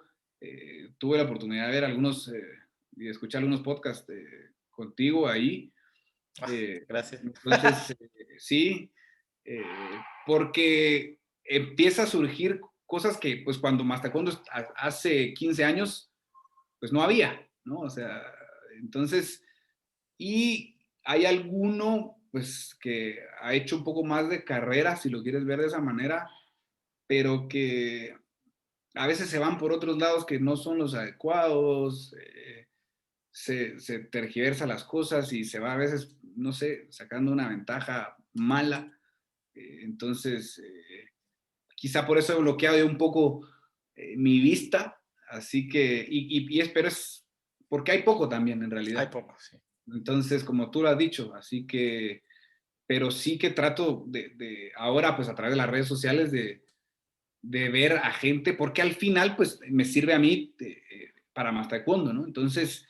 B: tuve la oportunidad de ver y de escuchar algunos podcasts contigo ahí.
A: Gracias.
B: Entonces, sí, eh, porque empieza a surgir cosas que pues cuando Mastacondo hace 15 años, pues no había, ¿no? O sea, entonces, y hay alguno pues que ha hecho un poco más de carrera, si lo quieres ver de esa manera, pero que a veces se van por otros lados que no son los adecuados, se tergiversa las cosas y se va a veces, no sé, sacando una ventaja mala. Entonces, quizá por eso he bloqueado un poco mi vista, así que, pero es porque hay poco también en
A: Hay
B: realidad.
A: poco, sí.
B: Entonces, como tú lo has dicho, así que, pero sí que trato de ahora, pues a través de las redes sociales, de ver a gente, porque al final, pues me sirve a mí para más taekwondo, ¿no? Entonces,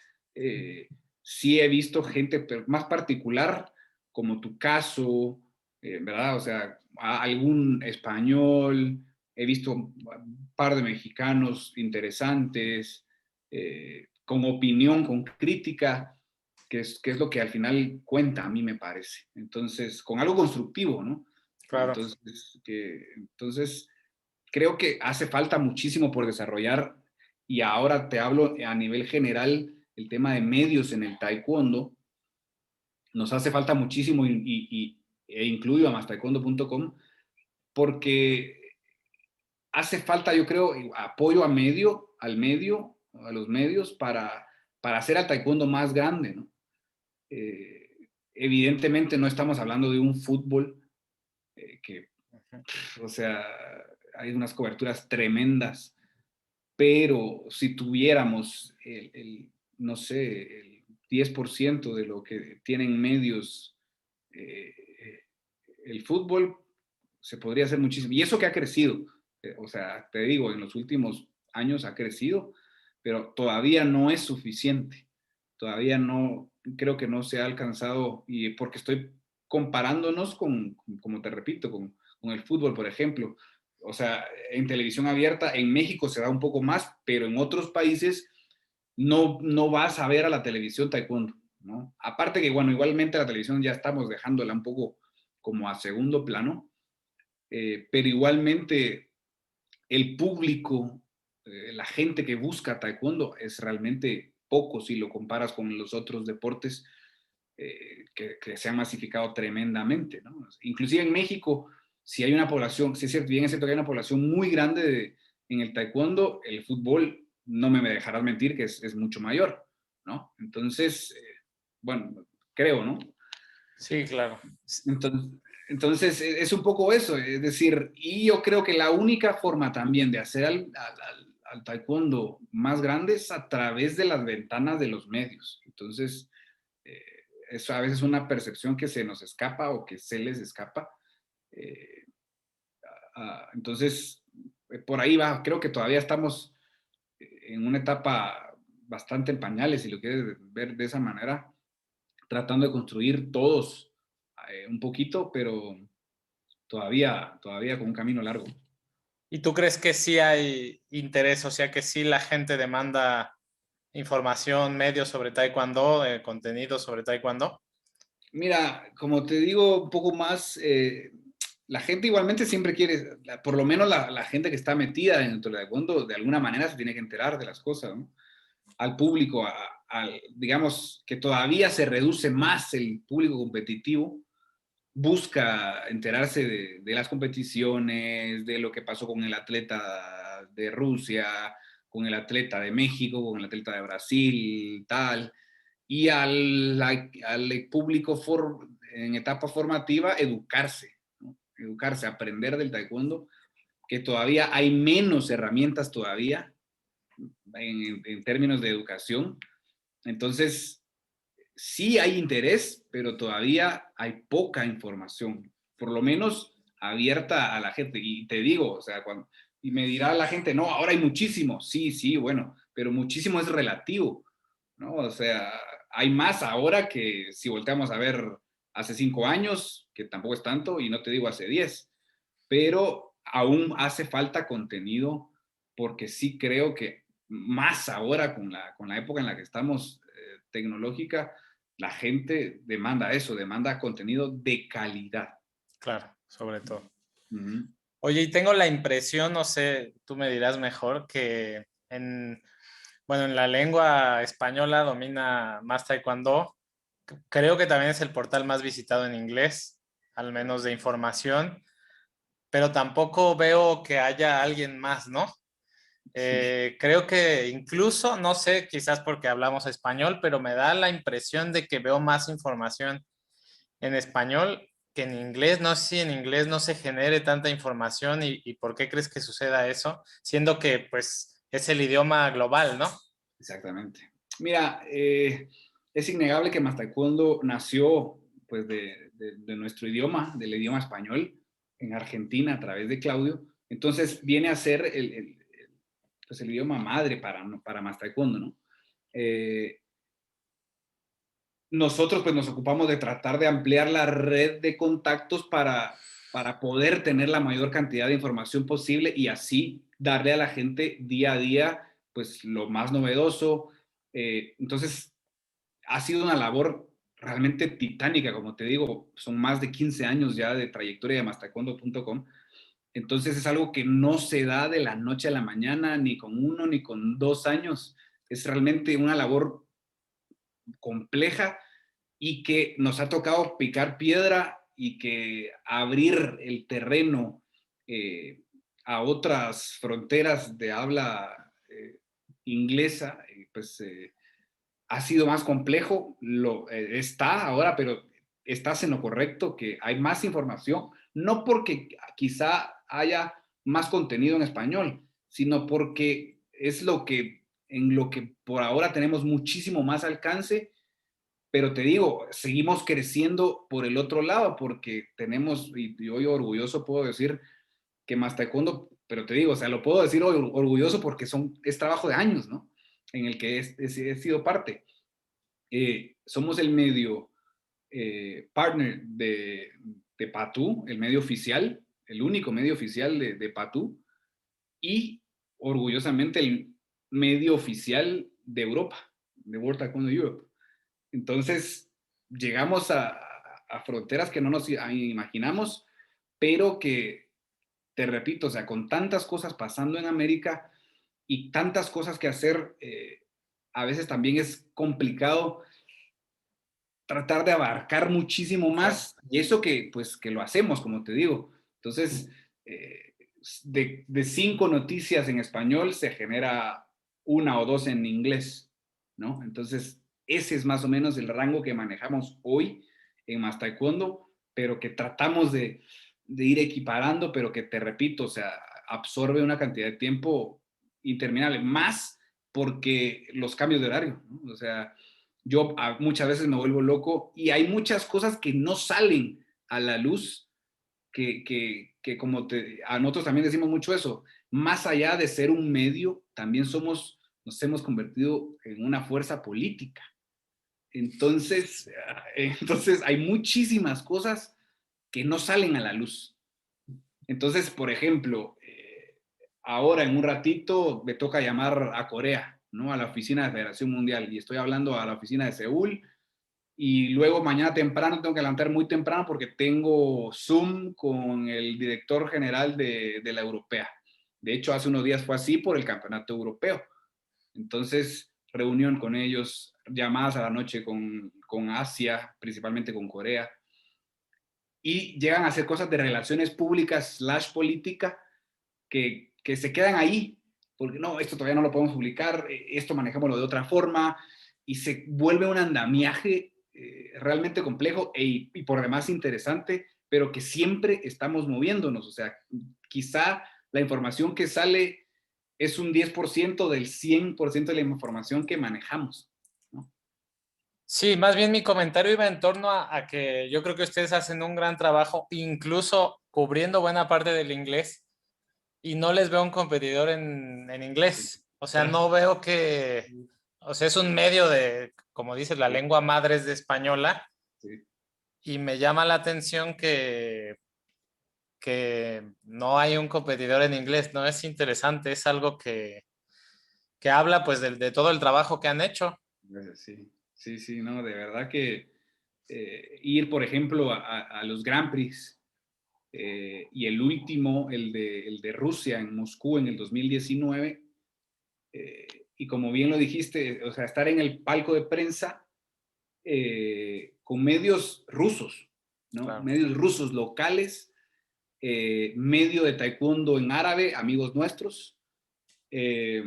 B: sí he visto gente más particular, como tu caso, ¿verdad? O sea, algún español, he visto un par de mexicanos interesantes, con opinión, con crítica, que es lo que al final cuenta, a mí me parece. Entonces, con algo constructivo, ¿no?
A: Claro.
B: Entonces creo que hace falta muchísimo por desarrollar y ahora te hablo a nivel general, el tema de medios en el taekwondo, nos hace falta muchísimo e incluyo a mastaekwondo.com porque hace falta, yo creo, apoyo al medio, a los medios para hacer al taekwondo más grande, ¿no? Evidentemente no estamos hablando de un fútbol que, o sea, hay unas coberturas tremendas, pero si tuviéramos no sé, el 10% de lo que tienen medios, eh, el fútbol, se podría hacer muchísimo. Y eso que ha crecido, o sea, te digo, en los últimos años ha crecido, pero todavía no es suficiente. Todavía no, creo que no se ha alcanzado, y porque estoy comparándonos como te repito, con el fútbol, por ejemplo. o sea, en televisión abierta, en México se da un poco más, pero en otros países no vas a ver a la televisión taekwondo, ¿no? Aparte que, bueno, igualmente la televisión ya estamos dejándola un poco como a segundo plano, pero igualmente el público, la gente que busca taekwondo es realmente poco si lo comparas con los otros deportes que se han masificado tremendamente, ¿no? Inclusive en México, si hay una población, si es cierto, bien es cierto que hay una población muy grande en el taekwondo, el fútbol, no me dejarás mentir, que es mucho mayor, ¿no? Entonces, bueno, creo, ¿no?
A: Sí, claro.
B: Entonces, entonces, es un poco eso, es decir, y yo creo que la única forma también de hacer al taekwondo más grande es a través de las ventanas de los medios. Entonces, eh, eso a veces es una percepción que se nos escapa o que se les escapa. Eh, entonces, por ahí va, creo que todavía estamos en una etapa bastante en pañales, si lo quieres ver de esa manera, tratando de construir todos un poquito, pero todavía con un camino largo.
A: ¿Y tú crees que sí hay interés, o sea, que sí la gente demanda información, medios sobre Taekwondo, contenido sobre Taekwondo?
B: Mira, como te digo, un poco más, la gente igualmente siempre quiere, por lo menos la gente que está metida dentro del taekwondo, de alguna manera se tiene que enterar de las cosas, ¿no? Al público, digamos que todavía se reduce más el público competitivo, busca enterarse de las competiciones, de lo que pasó con el atleta de Rusia, con el atleta de México, con el atleta de Brasil, tal, y al público en etapa formativa educarse, ¿no? Educarse, aprender del taekwondo, que todavía hay menos herramientas todavía en términos de educación. Entonces, sí hay interés, pero todavía hay poca información, por lo menos abierta a la gente. Y te digo, o sea, y me dirá la gente, no, ahora hay muchísimo. Sí, sí, bueno, pero muchísimo es relativo, ¿no? O sea, hay más ahora que si volteamos a ver hace 5 años, que tampoco es tanto, y no te digo hace 10, pero aún hace falta contenido porque sí creo que más ahora con la época en la que estamos tecnológica, la gente demanda eso, demanda contenido de calidad.
A: Claro, sobre todo.
B: Uh -huh.
A: Oye, y tengo la impresión, no sé, tú me dirás mejor, que bueno, en la lengua española domina más Taekwondo. Creo que también es el portal más visitado en inglés, al menos de información, pero tampoco veo que haya alguien más, ¿no?
B: Sí.
A: Creo que incluso, no sé, quizás porque hablamos español, pero me da la impresión de que veo más información en español que en inglés. No sé si en inglés no se genere tanta información y por qué crees que suceda eso, siendo que pues es el idioma global, ¿no?
B: Exactamente. Mira, es innegable que Taekwondo nació pues de nuestro idioma, del idioma español, en Argentina a través de Claudio. Entonces viene a ser pues el idioma madre para Taekwondo, ¿no? Nosotros pues nos ocupamos de tratar de ampliar la red de contactos para poder tener la mayor cantidad de información posible y así darle a la gente día a día pues lo más novedoso. Entonces ha sido una labor realmente titánica, como te digo, son más de 15 años ya de trayectoria de mastaekwondo.com. Entonces es algo que no se da de la noche a la mañana, ni con 1 ni con 2 años. Es realmente una labor compleja y que nos ha tocado picar piedra y que abrir el terreno a otras fronteras de habla inglesa, pues ha sido más complejo. Está ahora, pero estás en lo correcto, que hay más información, no porque quizá haya más contenido en español, sino porque es en lo que por ahora tenemos muchísimo más alcance, pero te digo, seguimos creciendo por el otro lado porque tenemos, y hoy orgulloso puedo decir que más taekwondo, pero te digo, o sea, lo puedo decir hoy orgulloso porque es trabajo de años, ¿no? En el que he sido parte. Somos el medio partner de PATU, el medio oficial, el único medio oficial de PATU y orgullosamente el medio oficial de Europa, de World Taekwondo Europe. Entonces, llegamos a fronteras que no nos imaginamos, pero que, te repito, o sea, con tantas cosas pasando en América y tantas cosas que hacer, a veces también es complicado tratar de abarcar muchísimo más, y eso que, pues, que lo hacemos, como te digo. Entonces, de 5 noticias en español se genera 1 o 2 en inglés, ¿no? Entonces, ese es más o menos el rango que manejamos hoy en Más Taekwondo, pero que tratamos de ir equiparando, pero que te repito, o sea, absorbe una cantidad de tiempo interminable, más porque los cambios de horario, ¿no? O sea, yo muchas veces me vuelvo loco y hay muchas cosas que no salen a la luz que como a nosotros también decimos mucho eso, más allá de ser un medio, también nos hemos convertido en una fuerza política. Entonces hay muchísimas cosas que no salen a la luz. Entonces, por ejemplo, ahora en un ratito me toca llamar a Corea, ¿no? A la oficina de Federación Mundial, y estoy hablando a la oficina de Seúl, y luego mañana temprano tengo que levantar muy temprano porque tengo Zoom con el director general de la europea. De hecho, hace unos días fue así por el campeonato europeo. Entonces, reunión con ellos, llamadas a la noche con Asia, principalmente con Corea, y llegan a hacer cosas de relaciones públicas / política que se quedan ahí, porque no, esto todavía no lo podemos publicar, esto manejémoslo de otra forma, y se vuelve un andamiaje realmente complejo y por demás interesante, pero que siempre estamos moviéndonos. O sea, quizá la información que sale es un 10% del 100% de la información que manejamos, ¿no?
A: Sí, más bien mi comentario iba en torno a que yo creo que ustedes hacen un gran trabajo, incluso cubriendo buena parte del inglés, y no les veo un competidor en
B: Sí.
A: inglés. O sea, no
B: Gracias.
A: veo que, o sea, es un medio de, como dices, la
B: Sí,
A: lengua madre es de española,
B: sí.
A: y me llama la atención que no hay un competidor en inglés, ¿no? Es interesante, es algo que habla pues de todo el trabajo que han hecho.
B: Gracias, sí, sí, sí, no, de verdad que ir, por ejemplo, a los Grand Prix y el último, el de Rusia en Moscú en el 2019, y como bien lo dijiste, o sea, estar en el palco de prensa con medios rusos, ¿no?
A: Claro.
B: Medios rusos locales, medio de taekwondo en árabe, amigos nuestros. Eh,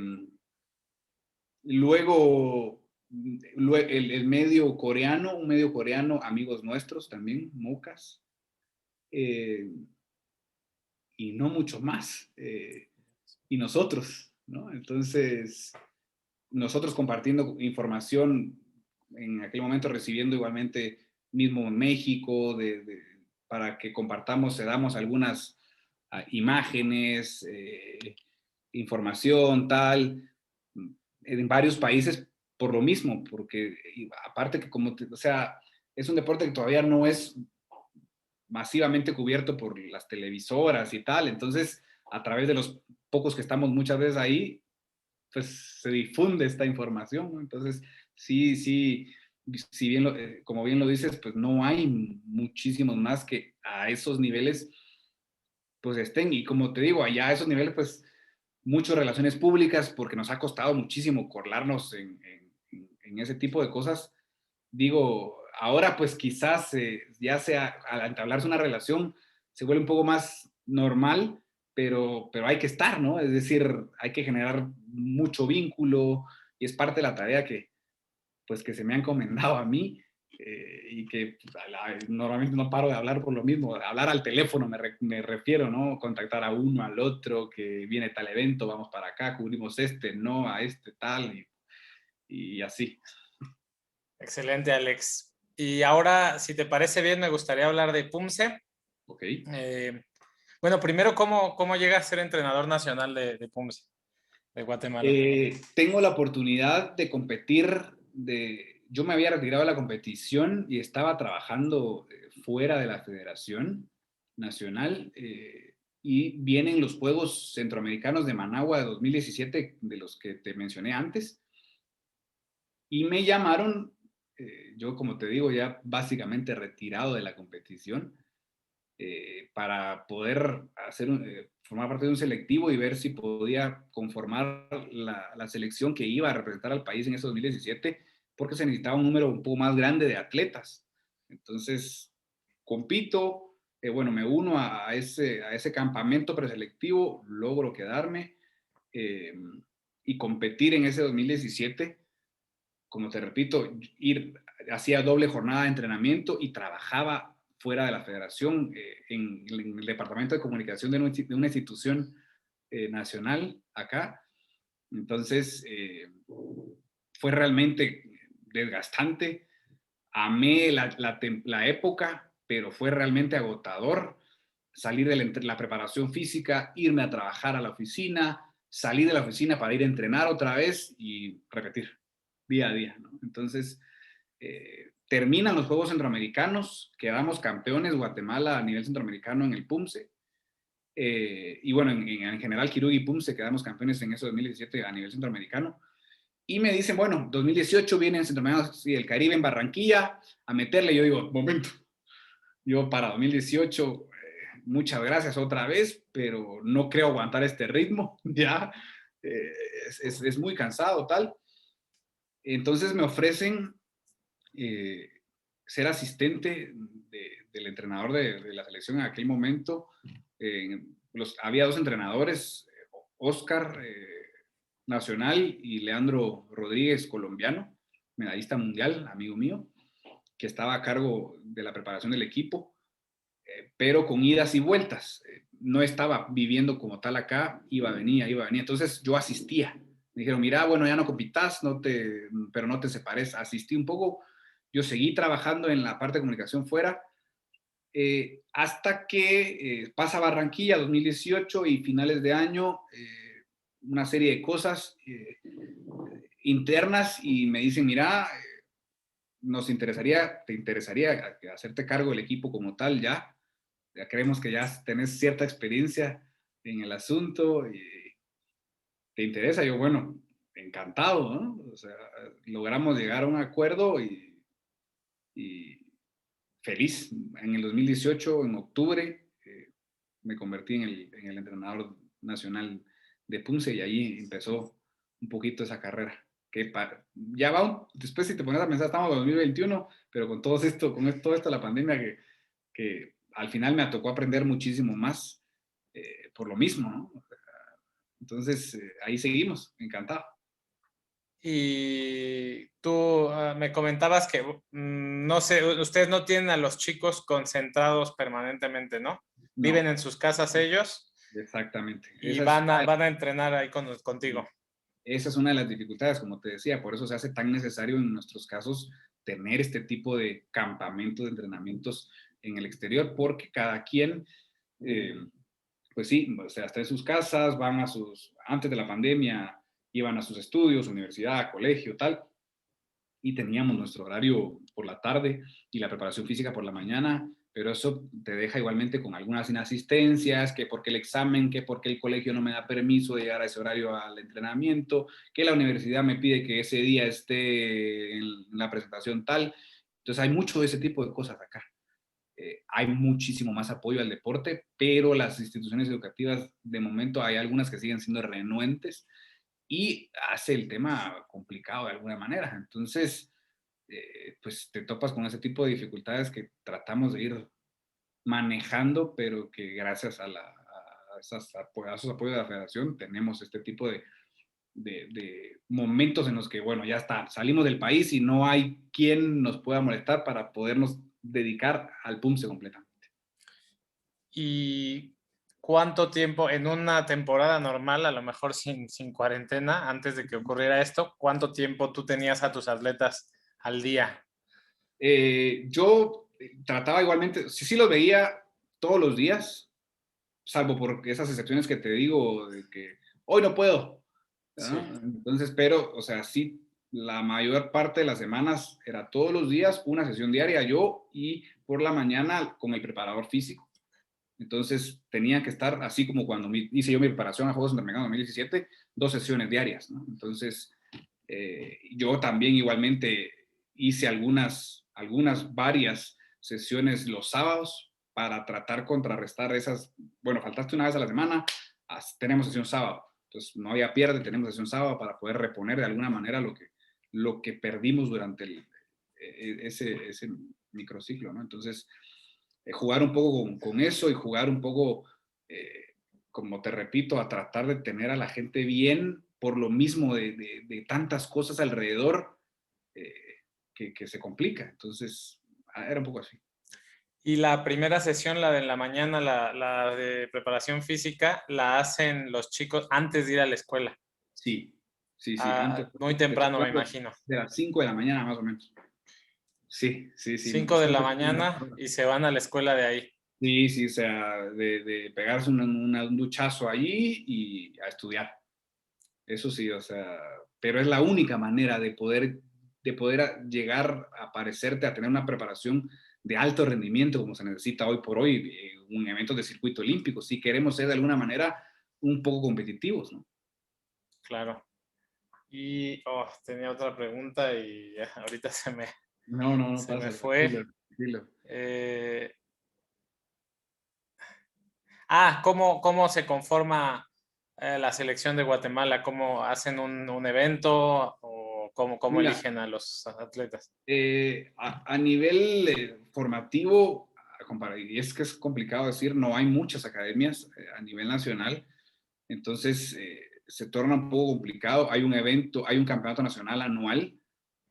B: Luego, el medio coreano, un medio coreano, amigos nuestros también, Mocas, eh, y no mucho más. Y nosotros, ¿no? Entonces, nosotros compartiendo información, en aquel momento recibiendo igualmente mismo México, para que compartamos, damos algunas imágenes, información, tal, en varios países por lo mismo, porque aparte que o sea, es un deporte que todavía no es masivamente cubierto por las televisoras y tal, entonces a través de los pocos que estamos muchas veces ahí, pues se difunde esta información, ¿no? Entonces, sí, sí, si bien como bien lo dices, pues no hay muchísimos más que a esos niveles, pues estén, y como te digo, allá a esos niveles, pues muchas relaciones públicas, porque nos ha costado muchísimo colarnos en ese tipo de cosas. Digo, ahora pues quizás ya sea al entablarse una relación se vuelve un poco más normal, pero hay que estar, ¿no? Es decir, hay que generar mucho vínculo y es parte de la tarea pues, que se me ha encomendado a mí y que normalmente no paro de hablar por lo mismo. Hablar al teléfono me refiero, ¿no? Contactar a uno, al otro, que viene tal evento, vamos para acá, cubrimos este, no, a este tal y así.
A: Excelente, Alex. Y ahora, si te parece bien, me gustaría hablar de PUMSE.
B: Ok.
A: Bueno, primero, ¿cómo llega a ser entrenador nacional de PUMSE, de Guatemala?
B: Tengo la oportunidad de competir, yo me había retirado de la competición y estaba trabajando fuera de la federación nacional, y vienen los Juegos Centroamericanos de Managua de 2017, de los que te mencioné antes, y me llamaron, yo como te digo, ya básicamente retirado de la competición, para poder formar parte de un selectivo y ver si podía conformar la selección que iba a representar al país en ese 2017, porque se necesitaba un número un poco más grande de atletas. Entonces, compito, bueno, me uno a ese campamento preselectivo, logro quedarme, eh, y competir en ese 2017. Como te repito, hacía doble jornada de entrenamiento y trabajaba fuera de la federación, en el departamento de comunicación de una institución nacional acá. Entonces, fue realmente desgastante. Amé la época, pero fue realmente agotador salir de la preparación física, irme a trabajar a la oficina, salir de la oficina para ir a entrenar otra vez y repetir día a día, ¿no? Entonces, terminan los Juegos Centroamericanos, quedamos campeones Guatemala a nivel centroamericano en el PUMSE, y bueno, en general Kirugi y PUMSE quedamos campeones en ese 2017 a nivel centroamericano, y me dicen, bueno, 2018 vienen Centroamericanos y el Caribe en Barranquilla a meterle. Yo digo, momento, yo para 2018, muchas gracias otra vez, pero no creo aguantar este ritmo, ya, eh, es muy cansado, tal. Entonces me ofrecen, eh, ser asistente del entrenador de la selección en aquel momento. Había dos entrenadores, Oscar, nacional, y Leandro Rodríguez, colombiano, medallista mundial, amigo mío, que estaba a cargo de la preparación del equipo, pero con idas y vueltas. No estaba viviendo como tal acá, iba, venía. Entonces yo asistía. Me dijeron, mira, bueno, ya no compitas, pero no te separes. Asistí un poco. Yo seguí trabajando en la parte de comunicación fuera, hasta que pasa Barranquilla 2018 y finales de año, una serie de cosas internas, y me dicen, mira, te interesaría hacerte cargo del equipo como tal ya. Ya creemos que ya tenés cierta experiencia en el asunto y te interesa. Yo, bueno, encantado, ¿no? O sea, logramos llegar a un acuerdo y feliz. En el 2018, en octubre, me convertí en el entrenador nacional de Punce, y ahí empezó un poquito esa carrera. Ya va, después si te pones a pensar, estamos en 2021, pero con todo esto, la pandemia, que al final me tocó aprender muchísimo más, por lo mismo, ¿no? Entonces, ahí seguimos, encantado.
A: Y tú me comentabas que, no sé, ustedes no tienen a los chicos concentrados permanentemente, ¿no?
B: No,
A: Viven en sus casas ellos
B: exactamente.
A: y van a entrenar ahí contigo.
B: Esa es una de las dificultades, como te decía. Por eso se hace tan necesario en nuestros casos tener este tipo de campamentos, de entrenamientos en el exterior, porque cada quien, eh, pues sí, o sea, está en sus casas, antes de la pandemia, iban a sus estudios, universidad, colegio, tal, y teníamos nuestro horario por la tarde y la preparación física por la mañana, pero eso te deja igualmente con algunas inasistencias, que porque el examen, que porque el colegio no me da permiso de llegar a ese horario al entrenamiento, que la universidad me pide que ese día esté en la presentación tal. Entonces hay mucho de ese tipo de cosas acá. Hay muchísimo más apoyo al deporte, pero las instituciones educativas, de momento, hay algunas que siguen siendo renuentes, y hace el tema complicado de alguna manera. Entonces, pues te topas con ese tipo de dificultades que tratamos de ir manejando, pero que gracias a esos apoyos de la federación tenemos este tipo de momentos en los que, bueno, ya está, salimos del país y no hay quien nos pueda molestar para podernos dedicar al PUMSE completamente.
A: ¿Y cuánto tiempo en una temporada normal, a lo mejor sin cuarentena, antes de que ocurriera esto, cuánto tiempo tú tenías a tus atletas al día?
B: Yo trataba igualmente, sí los veía todos los días, salvo por esas excepciones que te digo, de que hoy no puedo,
A: Sí.
B: ¿no? Entonces, pero, o sea, sí, la mayor parte de las semanas era todos los días una sesión diaria, yo, y por la mañana con el preparador físico. Entonces tenía que estar, así como cuando hice yo mi preparación a Juegos Centroamericanos 2017, 2 sesiones diarias, ¿no? Entonces, yo también igualmente hice varias sesiones los sábados para tratar contrarrestar esas, bueno, faltaste una vez a la semana, tenemos sesión sábado. Entonces, no había pierde, tenemos sesión sábado para poder reponer de alguna manera lo que perdimos durante ese microciclo, ¿no? Entonces, jugar un poco con eso y jugar un poco, como te repito, a tratar de tener a la gente bien por lo mismo de tantas cosas alrededor, eh, que se complica. Entonces, era un poco así.
A: Y la primera sesión, la de la mañana, la de preparación física, la hacen los chicos antes de ir a la escuela.
B: Sí, sí, sí, antes.
A: Muy
B: Te estoy
A: temprano, me
B: hablando
A: imagino.
B: de las 5 de la mañana más o menos. Sí, sí, sí.
A: 5 de la
B: Siempre.
A: mañana y se van a la escuela de ahí.
B: Sí, sí, o sea, de pegarse un duchazo allí y a estudiar. Eso sí, o sea, pero es la única manera de poder llegar a parecerte, a tener una preparación de alto rendimiento como se necesita hoy por hoy, un evento de circuito olímpico, si queremos ser de alguna manera un poco competitivos, ¿no?
A: Claro. Y tenía otra pregunta y ya, ahorita
B: No, no, no
A: se me
B: pasa,
A: fue.
B: tranquilo, tranquilo.
A: Eh, ¿cómo se conforma la selección de Guatemala? ¿Cómo hacen un evento o cómo
B: Mira,
A: eligen a los atletas?
B: a nivel formativo, y es que es complicado decir, no hay muchas academias a nivel nacional, entonces se torna un poco complicado. Hay un evento, hay un campeonato nacional anual,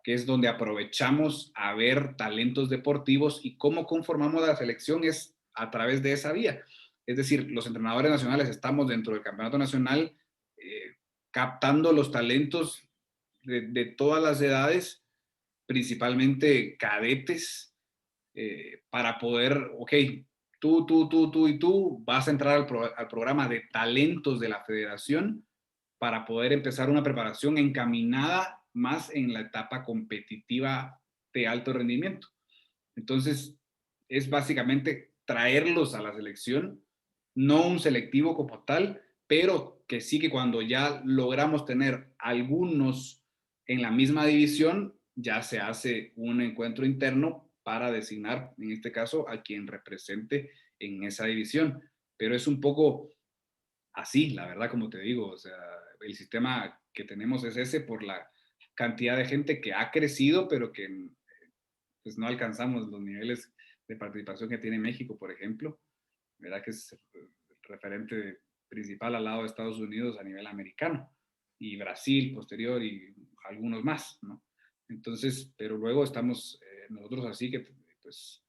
B: que es donde aprovechamos a ver talentos deportivos, y cómo conformamos la selección es a través de esa vía. Es decir, los entrenadores nacionales estamos dentro del campeonato nacional, captando los talentos de todas las edades, principalmente cadetes, para poder, ok, tú y tú vas a entrar al programa de talentos de la federación para poder empezar una preparación encaminada más en la etapa competitiva de alto rendimiento. Entonces, es básicamente traerlos a la selección, no un selectivo como tal, pero que sí, que cuando ya logramos tener algunos en la misma división, ya se hace un encuentro interno para designar, en este caso, a quien represente en esa división. Pero es un poco así, la verdad, como te digo, o sea, el sistema que tenemos es ese por la cantidad de gente que ha crecido, pero que pues no alcanzamos los niveles de participación que tiene México, por ejemplo, ¿verdad? Que es el referente principal al lado de Estados Unidos a nivel americano, y Brasil posterior y algunos más, ¿no? Entonces, pero luego estamos nosotros así que pues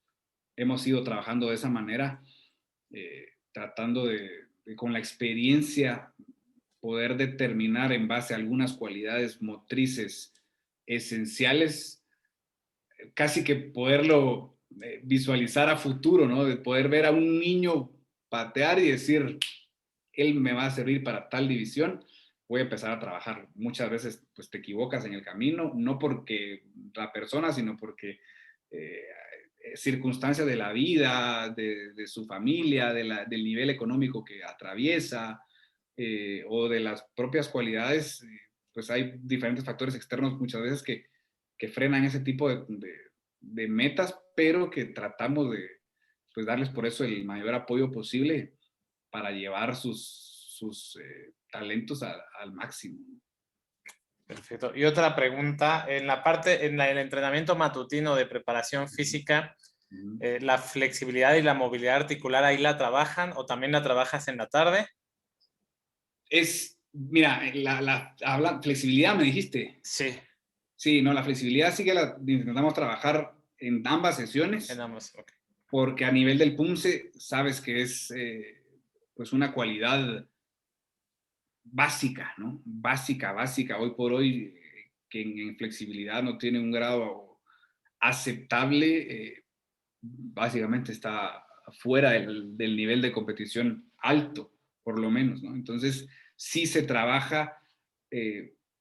B: hemos ido trabajando de esa manera, tratando con la experiencia, poder determinar en base a algunas cualidades motrices esenciales, casi que poderlo visualizar a futuro, ¿no? De poder ver a un niño patear y decir, él me va a servir para tal división, voy a empezar a trabajar. Muchas veces pues te equivocas en el camino, no porque la persona, sino porque eh, circunstancias de la vida, de su familia, del nivel económico que atraviesa, o de las propias cualidades, pues hay diferentes factores externos muchas veces que frenan ese tipo de metas, pero que tratamos de pues darles por eso el mayor apoyo posible para llevar sus talentos al máximo.
A: Perfecto. Y otra pregunta, en el entrenamiento matutino de preparación física, ¿la flexibilidad y la movilidad articular ahí la trabajan o también la trabajas en la tarde?
B: Mira, flexibilidad me dijiste.
A: Sí,
B: Sí, no, la flexibilidad sí que la intentamos trabajar en ambas sesiones,
A: en ambos. Okay.
B: porque a nivel del PUMSE sabes que es pues una cualidad básica, ¿no? Básica, hoy por hoy, que en flexibilidad no tiene un grado aceptable, básicamente está fuera del nivel de competición alto, por lo menos, ¿no? Entonces, sí se trabaja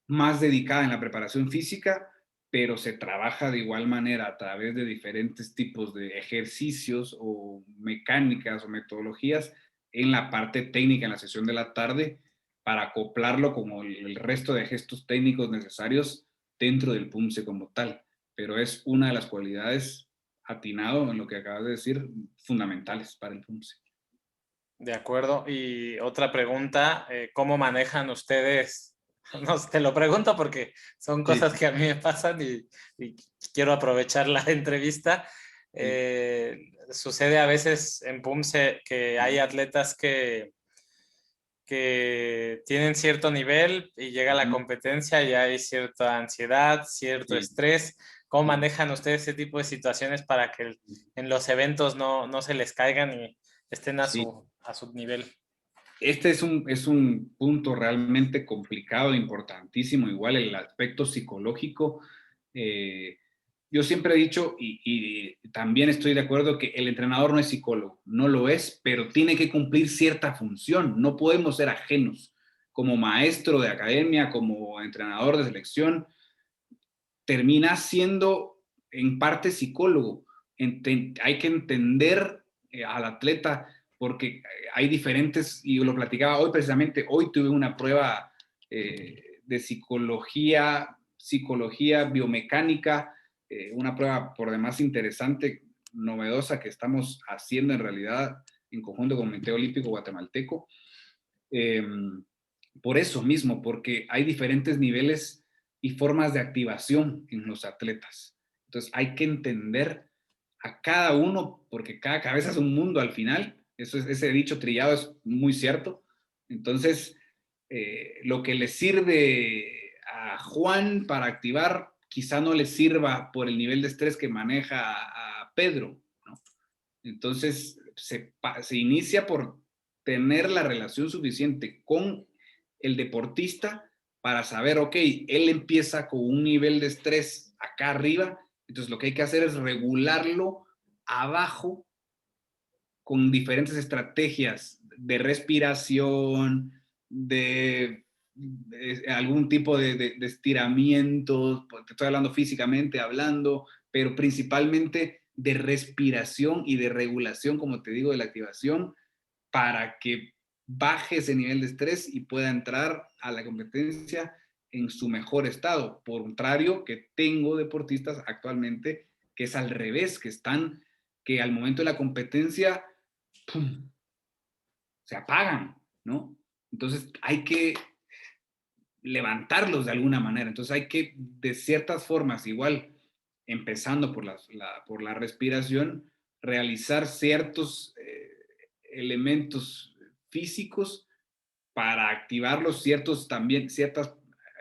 B: más dedicada en la preparación física, pero se trabaja de igual manera a través de diferentes tipos de ejercicios o mecánicas o metodologías en la parte técnica en la sesión de la tarde para acoplarlo con el resto de gestos técnicos necesarios dentro del PUMSE como tal. Pero es una de las cualidades, atinado en lo que acabas de decir, fundamentales para el PUMSE.
A: De acuerdo. Y otra pregunta, ¿cómo manejan ustedes? No, te lo pregunto porque son
B: Sí,
A: cosas que a mí me pasan y quiero aprovechar la entrevista.
B: sí,
A: Sucede a veces en PUMSE que hay atletas que tienen cierto nivel y llega la competencia y hay cierta ansiedad, cierto
B: sí,
A: estrés. ¿Cómo
B: sí.
A: manejan ustedes ese tipo de situaciones para que en los eventos no se les caigan y estén
B: Sí.
A: a su nivel?
B: Este es un punto realmente complicado, importantísimo, igual el aspecto psicológico. eh, yo siempre he dicho, y también estoy de acuerdo, que el entrenador no es psicólogo, no lo es, pero tiene que cumplir cierta función, no podemos ser ajenos. Como maestro de academia, como entrenador de selección, termina siendo en parte psicólogo. Hay que entender al atleta porque hay diferentes, y lo platicaba hoy precisamente, hoy tuve una prueba de psicología biomecánica, una prueba por demás interesante, novedosa que estamos haciendo en realidad en conjunto con el Comité Olímpico Guatemalteco. Eh, por eso mismo, porque hay diferentes niveles y formas de activación en los atletas. Entonces hay que entender a cada uno, porque cada cabeza es un mundo al final. Ese dicho trillado es muy cierto. Entonces, lo que le sirve a Juan para activar, quizá no le sirva por el nivel de estrés que maneja a Pedro, ¿no? Entonces, se inicia por tener la relación suficiente con el deportista para saber, ok, él empieza con un nivel de estrés acá arriba, entonces lo que hay que hacer es regularlo abajo con diferentes estrategias de respiración, de algún tipo de estiramientos, te estoy hablando físicamente, hablando, pero principalmente de respiración y de regulación, como te digo, de la activación, para que baje ese nivel de estrés y pueda entrar a la competencia en su mejor estado. Por contrario, que tengo deportistas actualmente que es al revés, que al momento de la competencia ¡pum!, se apagan, ¿no? Entonces hay que levantarlos de alguna manera. Entonces hay que, de ciertas formas, igual, empezando por la respiración, realizar ciertos elementos físicos para activarlos, ciertas,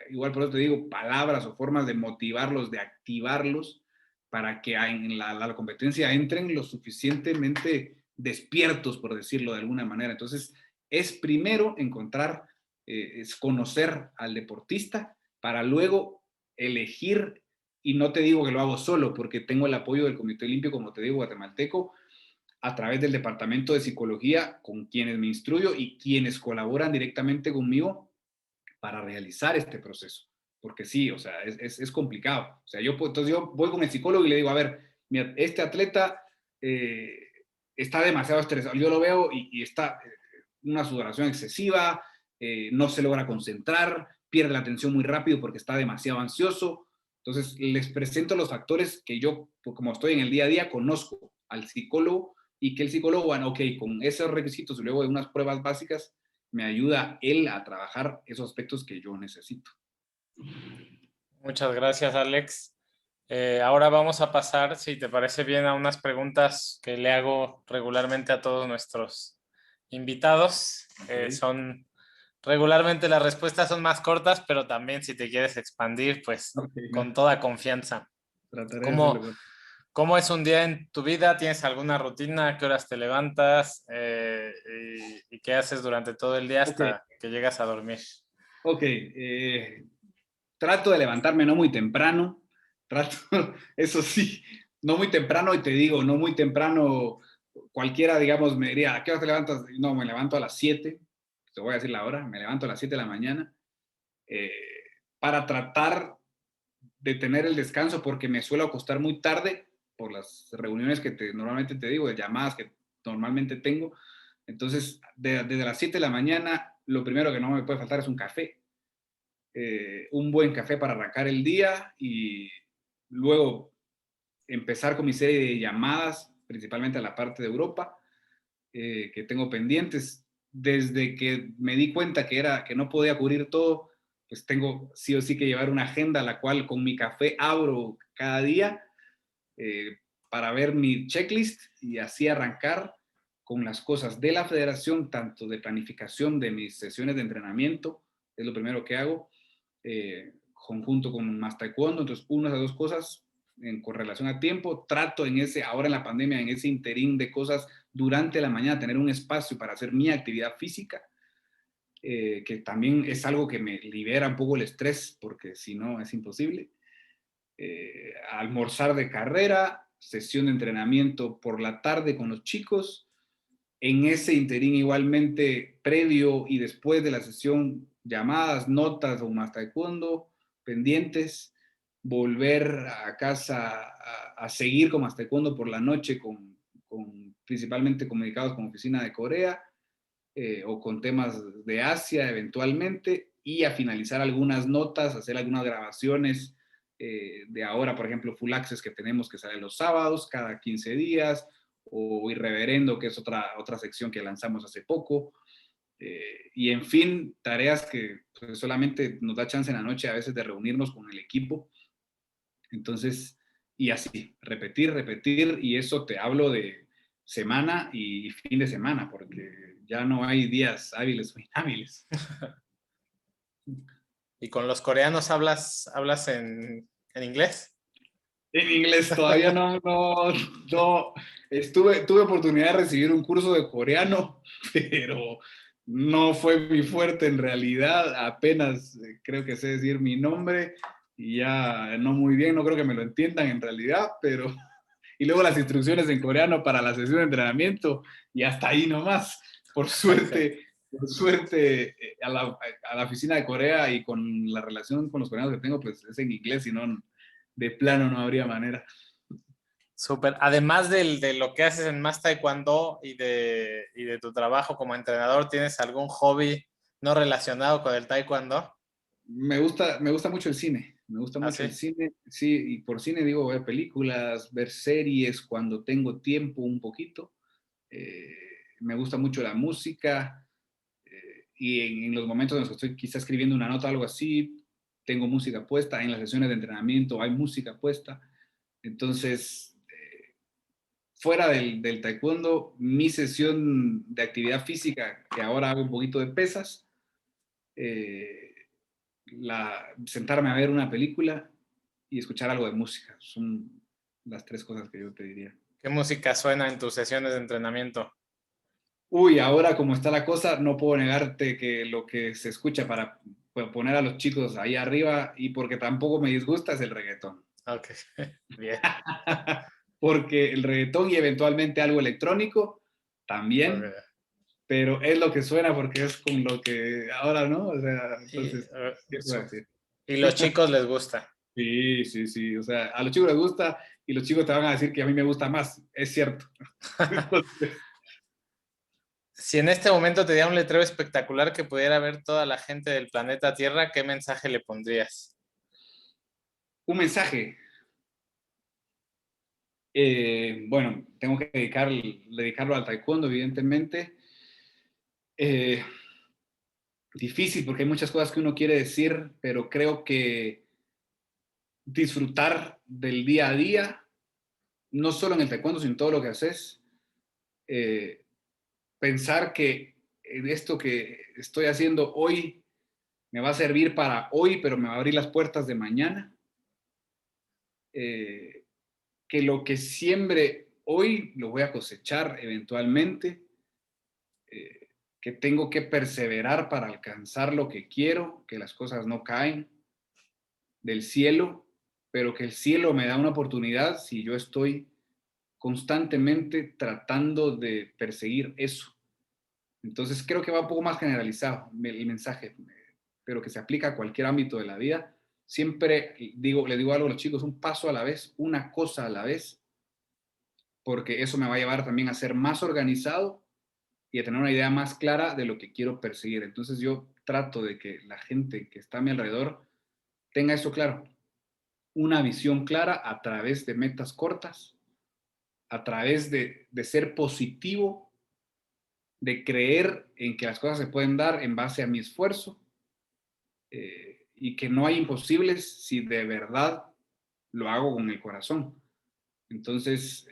B: igual por eso te digo, palabras o formas de motivarlos, de activarlos, para que en la competencia entren lo suficientemente despiertos, por decirlo de alguna manera. Entonces, es primero encontrar, es conocer al deportista para luego elegir, y no te digo que lo hago solo, porque tengo el apoyo del Comité Olímpico, como te digo, guatemalteco, a través del Departamento de Psicología, con quienes me instruyo y quienes colaboran directamente conmigo para realizar este proceso. Porque sí, o sea, es complicado. O sea, entonces yo voy con el psicólogo y le digo, a ver, mira, este atleta está demasiado estresado. Yo lo veo y está una sudoración excesiva, no se logra concentrar, pierde la atención muy rápido porque está demasiado ansioso. Entonces, les presento los factores que yo, como estoy en el día a día, conozco al psicólogo y que el psicólogo, bueno, ok, con esos requisitos y luego de unas pruebas básicas, me ayuda él a trabajar esos aspectos que yo necesito.
A: Muchas gracias, Alex. Ahora vamos a pasar, si te parece bien, a unas preguntas que le hago regularmente a todos nuestros invitados.
B: Okay.
A: Regularmente las respuestas son más cortas, pero también si te quieres expandir, pues
B: Okay, no,
A: con toda confianza.
B: trataré de hacerlo.
A: ¿Cómo, cómo es un día en tu vida? ¿Tienes alguna rutina? ¿A qué horas te levantas? Y qué haces durante todo el día
B: Ok,
A: hasta que llegas a dormir?
B: ok. Trato de levantarme no muy temprano. Trato, eso sí, no muy temprano, y te digo, no muy temprano. Cualquiera, digamos, me diría, ¿a qué hora te levantas? No, me levanto a las 7. Te voy a decir la hora. Me levanto a las 7 de la mañana, eh, para tratar de tener el descanso porque me suelo acostar muy tarde por las reuniones que normalmente te digo, de llamadas que normalmente tengo. Entonces, desde las 7 de la mañana, lo primero que no me puede faltar es un café. Un buen café para arrancar el día y luego empezar con mi serie de llamadas, principalmente a la parte de Europa, que tengo pendientes. Desde que me di cuenta que no podía cubrir todo, pues tengo sí o sí que llevar una agenda, la cual con mi café abro cada día eh, para ver mi checklist y así arrancar con las cosas de la federación, tanto de planificación de mis sesiones de entrenamiento, es lo primero que hago, conjunto con más taekwondo. Entonces, unas de dos cosas con relación a tiempo, trato ahora en la pandemia, en ese interín de cosas durante la mañana, tener un espacio para hacer mi actividad física, que también es algo que me libera un poco el estrés, porque si no es imposible. Almorzar de carrera, sesión de entrenamiento por la tarde con los chicos. En ese interín igualmente, previo y después de la sesión, llamadas, notas o más taekwondo, pendientes, volver a casa a seguir con más taekwondo por la noche principalmente comunicados con Oficina de Corea, o con temas de Asia eventualmente, y a finalizar algunas notas, hacer algunas grabaciones de ahora, por ejemplo, Full Access que tenemos que sale los sábados, cada 15 días, o Irreverendo, que es otra sección que lanzamos hace poco. Y en fin, tareas que pues, solamente nos da chance en la noche a veces de reunirnos con el equipo. Entonces, y así, repetir, y eso te hablo de semana y fin de semana, porque ya no hay días hábiles o inhábiles.
A: ¿Y con los coreanos hablas en inglés?
B: En inglés todavía no. Tuve oportunidad de recibir un curso de coreano, pero no fue mi fuerte en realidad. Apenas creo que sé decir mi nombre y ya no muy bien, no creo que me lo entiendan en realidad, pero... Y luego las instrucciones en coreano para la sesión de entrenamiento y hasta ahí nomás. Por suerte, por suerte a la oficina de Corea y con la relación con los coreanos que tengo, pues es en inglés, si no, de plano no habría manera.
A: Súper. Además de lo que haces en Más Taekwondo y de tu trabajo como entrenador, ¿tienes algún hobby no relacionado con el Taekwondo?
B: Me gusta mucho el cine, me gusta
A: ¿Ah,
B: mucho el
A: sí?
B: cine, sí, y por cine digo ver películas, ver series cuando tengo tiempo un poquito. Eh, Me gusta mucho la música, y en los momentos en los que estoy quizá escribiendo una nota o algo así, tengo música puesta, en las sesiones de entrenamiento hay música puesta. Entonces, fuera del taekwondo, mi sesión de actividad física, que ahora hago un poquito de pesas, eh, sentarme a ver una película y escuchar algo de música. Son las tres cosas que yo te diría.
A: ¿Qué música suena en tus sesiones de entrenamiento?
B: Uy, ahora como está la cosa, no puedo negarte que lo que se escucha para poner a los chicos ahí arriba, y porque tampoco me disgusta, es el reggaetón.
A: Ok, bien.
B: Porque el reggaetón y eventualmente algo electrónico también,
A: Ok.
B: pero es lo que suena porque es con lo que ahora, ¿no? O sea,
A: Y,
B: entonces, ¿qué te voy a decir?
A: y los chicos les gusta.
B: Sí, sí, sí. O sea, a los chicos les gusta y los chicos te van a decir que a mí me gusta más. Es cierto. Entonces,
A: Si en este momento te diera un letrero espectacular que pudiera ver toda la gente del planeta Tierra, ¿qué mensaje le pondrías?
B: un mensaje. Bueno, tengo que dedicarlo al taekwondo, evidentemente. Eh, Difícil porque hay muchas cosas que uno quiere decir, pero creo que disfrutar del día a día, no solo en el taekwondo, sino en todo lo que haces. Eh, Pensar que esto que estoy haciendo hoy me va a servir para hoy, pero me va a abrir las puertas de mañana. Eh, que lo que siembre hoy lo voy a cosechar eventualmente. Eh, que tengo que perseverar para alcanzar lo que quiero, que las cosas no caen del cielo, pero que el cielo me da una oportunidad si yo estoy constantemente tratando de perseguir eso. Entonces creo que va un poco más generalizado el mensaje, pero que se aplica a cualquier ámbito de la vida. siempre le digo algo a los chicos, un paso a la vez, una cosa a la vez, porque eso me va a llevar también a ser más organizado y a tener una idea más clara de lo que quiero perseguir. Entonces yo trato de que la gente que está a mi alrededor tenga eso claro, una visión clara a través de metas cortas, a través de ser positivo, de creer en que las cosas se pueden dar en base a mi esfuerzo, y que no hay imposibles si de verdad lo hago con el corazón. Entonces,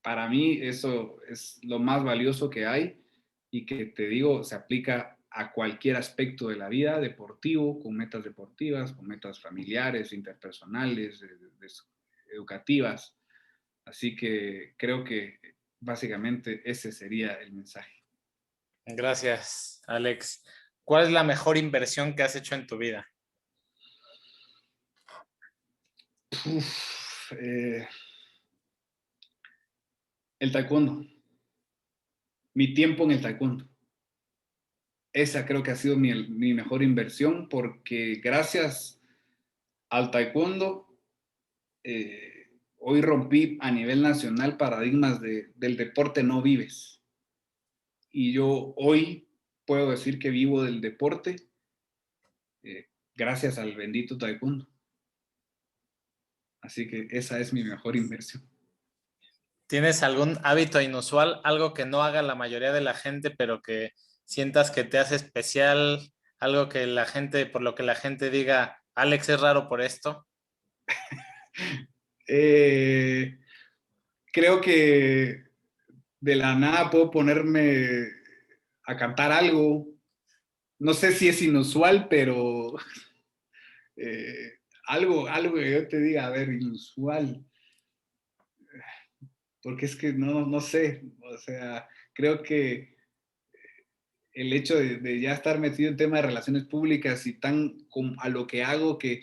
B: para mí eso es lo más valioso que hay y que te digo, se aplica a cualquier aspecto de la vida, deportivo, con metas deportivas, con metas familiares, interpersonales, educativas. Así que creo que básicamente ese sería el mensaje.
A: Gracias, Alex. ¿Cuál es la mejor inversión que has hecho en tu vida?
B: El taekwondo. Mi tiempo en el taekwondo. Esa creo que ha sido mi mejor inversión porque gracias al taekwondo hoy rompí a nivel nacional paradigmas del deporte no vives. Y yo hoy puedo decir que vivo del deporte gracias al bendito taekwondo. Así que esa es mi mejor inversión.
A: ¿Tienes algún hábito inusual, algo que no haga la mayoría de la gente, pero que sientas que te hace especial, algo que la gente, por lo que la gente diga, Alex es raro por esto?
B: Creo que de la nada puedo ponerme a cantar algo. No sé si es inusual, pero algo que yo te diga, a ver, inusual. Porque es que no sé, o sea, creo que el hecho de ya estar metido en tema de relaciones públicas y tan a lo que hago que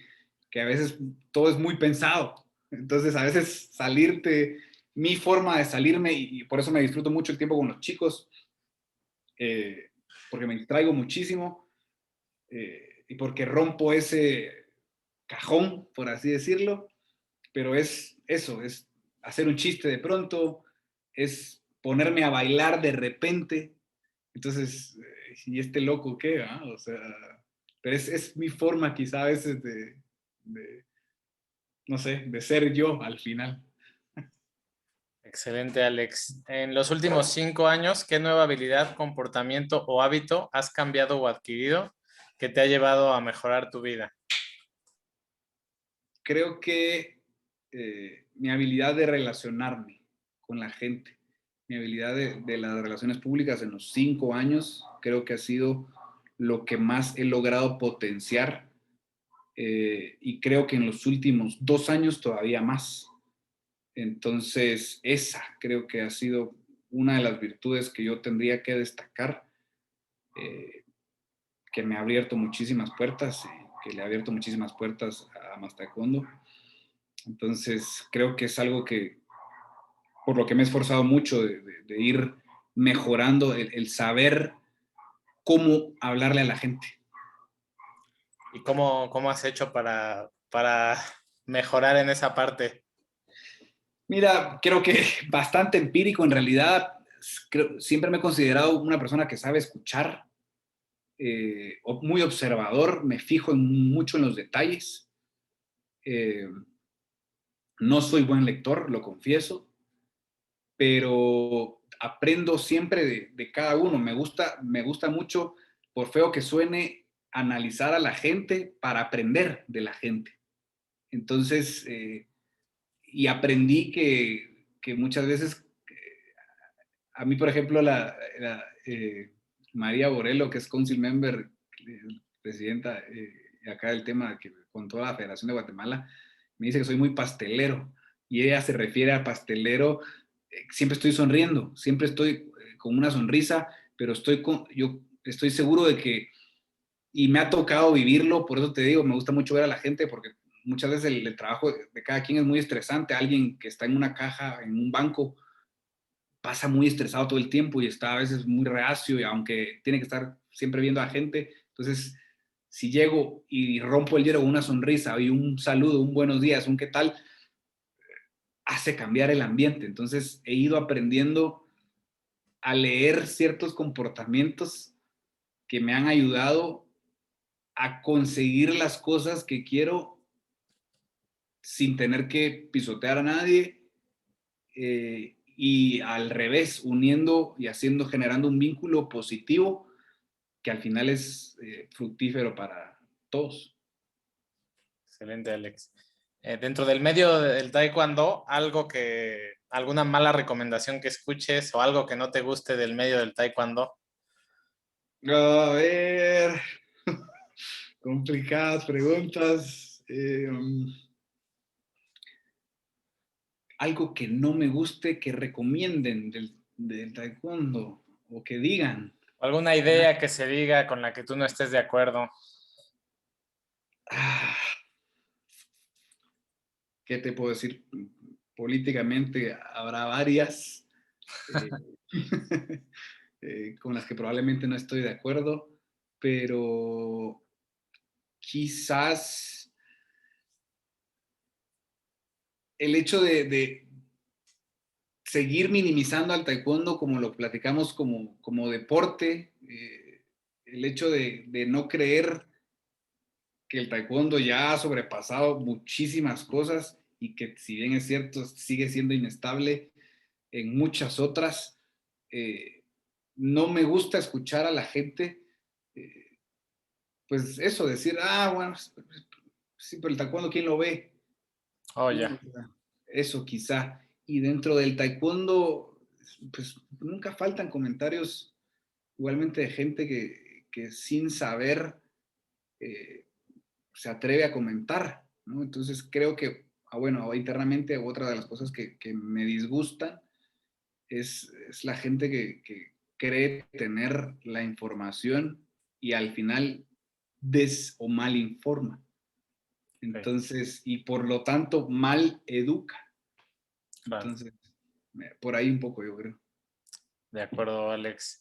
B: a veces todo es muy pensado. Entonces, a veces salirte, mi forma de salirme, y por eso me disfruto mucho el tiempo con los chicos, porque me distraigo muchísimo y porque rompo ese cajón, por así decirlo, pero es eso, es hacer un chiste de pronto, es ponerme a bailar de repente. Entonces, ¿y este loco qué? ¿Ah? O sea, pero es mi forma quizá a veces de, no sé, de ser yo al final.
A: Excelente, Alex. En los últimos 5 años, ¿qué nueva habilidad, comportamiento o hábito has cambiado o adquirido que te ha llevado a mejorar tu vida?
B: Creo que mi habilidad de relacionarme con la gente, mi habilidad de las relaciones públicas en los 5 años, creo que ha sido lo que más he logrado potenciar y creo que en los últimos 2 años todavía más. Entonces, esa creo que ha sido una de las virtudes que yo tendría que destacar, eh, que me ha abierto muchísimas puertas, que le ha abierto muchísimas puertas a Mastacondo. Entonces, creo que es algo que, por lo que me he esforzado mucho de ir mejorando el saber cómo hablarle a la gente.
A: ¿Y cómo has hecho para mejorar en esa parte?
B: Mira, creo que bastante empírico en realidad. Siempre me he considerado una persona que sabe escuchar, muy observador, me fijo mucho en los detalles. Eh, no soy buen lector, lo confieso, pero aprendo siempre de cada uno. Me gusta mucho, por feo que suene, analizar a la gente para aprender de la gente. Entonces, y aprendí que muchas veces, a mí, por ejemplo, María Borelo, que es council member, presidenta acá del tema que con toda la Federación de Guatemala, me dice que soy muy pastelero y ella se refiere a pastelero, siempre estoy sonriendo, siempre estoy con una sonrisa, pero yo estoy seguro de que, y me ha tocado vivirlo, por eso te digo, me gusta mucho ver a la gente porque muchas veces el trabajo de cada quien es muy estresante. Alguien que está en una caja, en un banco, pasa muy estresado todo el tiempo y está a veces muy reacio, y aunque tiene que estar siempre viendo a la gente. Entonces, si llego y rompo el hielo con una sonrisa y un saludo, un buenos días, un qué tal, hace cambiar el ambiente. Entonces he ido aprendiendo a leer ciertos comportamientos que me han ayudado a conseguir las cosas que quiero sin tener que pisotear a nadie, y al revés, uniendo y haciendo, generando un vínculo positivo que al final es fructífero para todos.
A: Excelente, Alex. Dentro del medio del taekwondo, alguna mala recomendación que escuches o algo que no te guste del medio del taekwondo.
B: A ver, complicadas preguntas. Algo que no me guste, que recomienden del taekwondo o que digan.
A: Alguna idea que se diga con la que tú no estés de acuerdo.
B: Ah, ¿qué te puedo decir? Políticamente habrá varias eh, con las que probablemente no estoy de acuerdo, pero quizás el hecho de seguir minimizando al taekwondo como lo platicamos como deporte, el hecho de no creer que el taekwondo ya ha sobrepasado muchísimas cosas y que si bien es cierto sigue siendo inestable en muchas otras, no me gusta escuchar a la gente, eh, pues eso, decir, bueno, sí, pero el taekwondo, ¿quién lo ve?
A: Oh,
B: No,
A: ya.
B: o sea, eso quizá. Y dentro del taekwondo, pues nunca faltan comentarios igualmente de gente que sin saber eh, se atreve a comentar, ¿no? Entonces creo que, bueno, internamente otra de las cosas que me disgustan es la gente que cree tener la información y al final o mal informa.
A: Ok,
B: Entonces, y por lo tanto mal educa.
A: claro.
B: Entonces, por ahí un poco yo creo.
A: De acuerdo, Alex.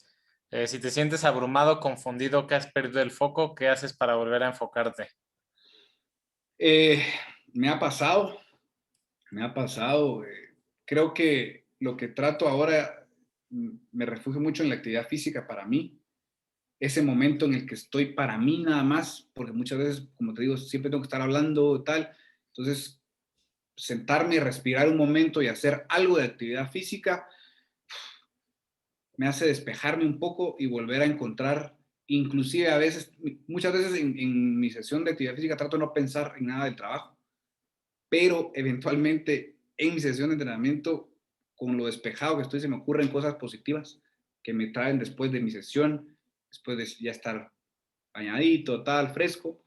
A: Si te sientes abrumado, confundido, que has perdido el foco, ¿qué haces para volver a enfocarte?
B: Eh, me ha pasado, me ha pasado. Creo que lo que trato ahora, me refugio mucho en la actividad física para mí. Ese momento en el que estoy para mí nada más, porque muchas veces, como te digo, siempre tengo que estar hablando y tal. Entonces, sentarme, respirar un momento y hacer algo de actividad física me hace despejarme un poco y volver a encontrar, inclusive a veces, muchas veces en mi sesión de actividad física trato de no pensar en nada del trabajo, pero eventualmente en mi sesión de entrenamiento, con lo despejado que estoy, se me ocurren cosas positivas que me traen después de mi sesión, después de ya estar bañadito, tal, fresco,